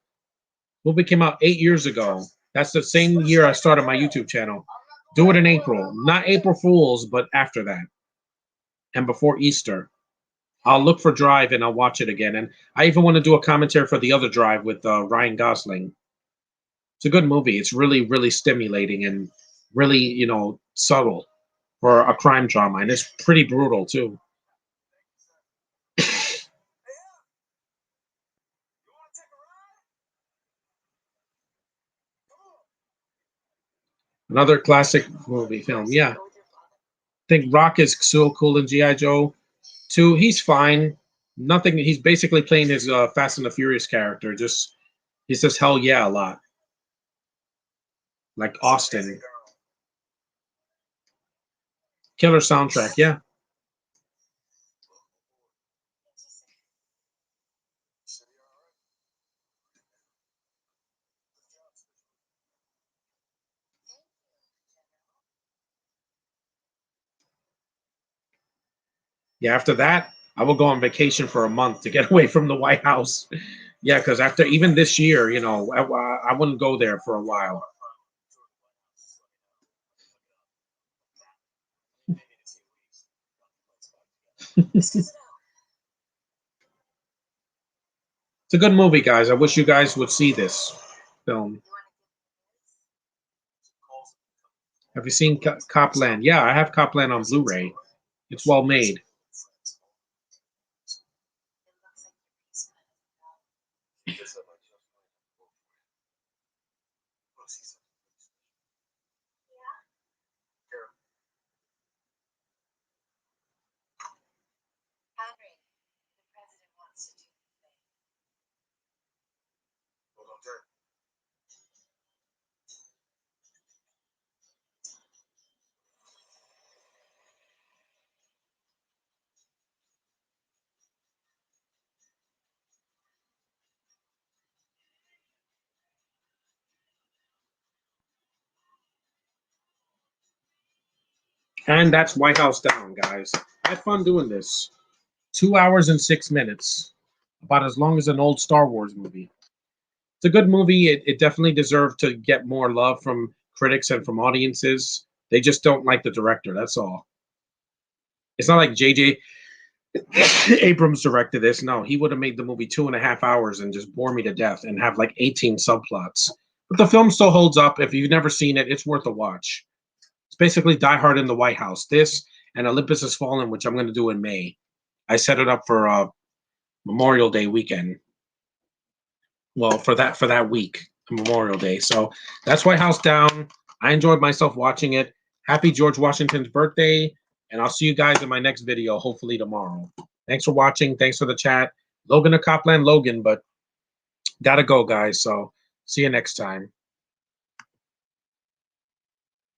Movie came out 8 years ago. That's the same year I started my YouTube channel. Do it in April, not April Fools, but after that and before Easter. I'll look for Drive and I'll watch it again. And I even want to do a commentary for the other Drive with Ryan Gosling. It's a good movie. It's really, really stimulating and really, subtle for a crime drama, and it's pretty brutal too. Another classic movie film. Yeah, I think Rock is so cool in GI Joe. Too, he's fine. Nothing. He's basically playing his Fast and the Furious character. Just he says "hell yeah" a lot, like Austin. Killer soundtrack. Yeah, yeah. After that, I will go on vacation for a month to get away from the White House. Yeah, because after even this year, I wouldn't go there for a while. It's a good movie, guys. I wish you guys would see this film. Have you seen Copland? Yeah, I have Copland on Blu-ray. It's well made. And that's White House Down, guys. I had fun doing this. 2 hours and 6 minutes, about as long as an old Star Wars movie. It's a good movie. It definitely deserved to get more love from critics and from audiences. They just don't like the director. That's all. It's not like J.J. Abrams directed this. No, he would have made the movie 2.5 hours and just bore me to death and have like 18 subplots. But the film still holds up. If you've never seen it, it's worth a watch. It's basically Die Hard in the White House. This and Olympus Has Fallen, which I'm going to do in May. I set it up for Memorial Day weekend. Well, for that week, Memorial Day. So that's White House Down. I enjoyed myself watching it. Happy George Washington's birthday, and I'll see you guys in my next video, hopefully tomorrow. Thanks for watching. Thanks for the chat. Logan to Copland Logan, but gotta go, guys. So see you next time.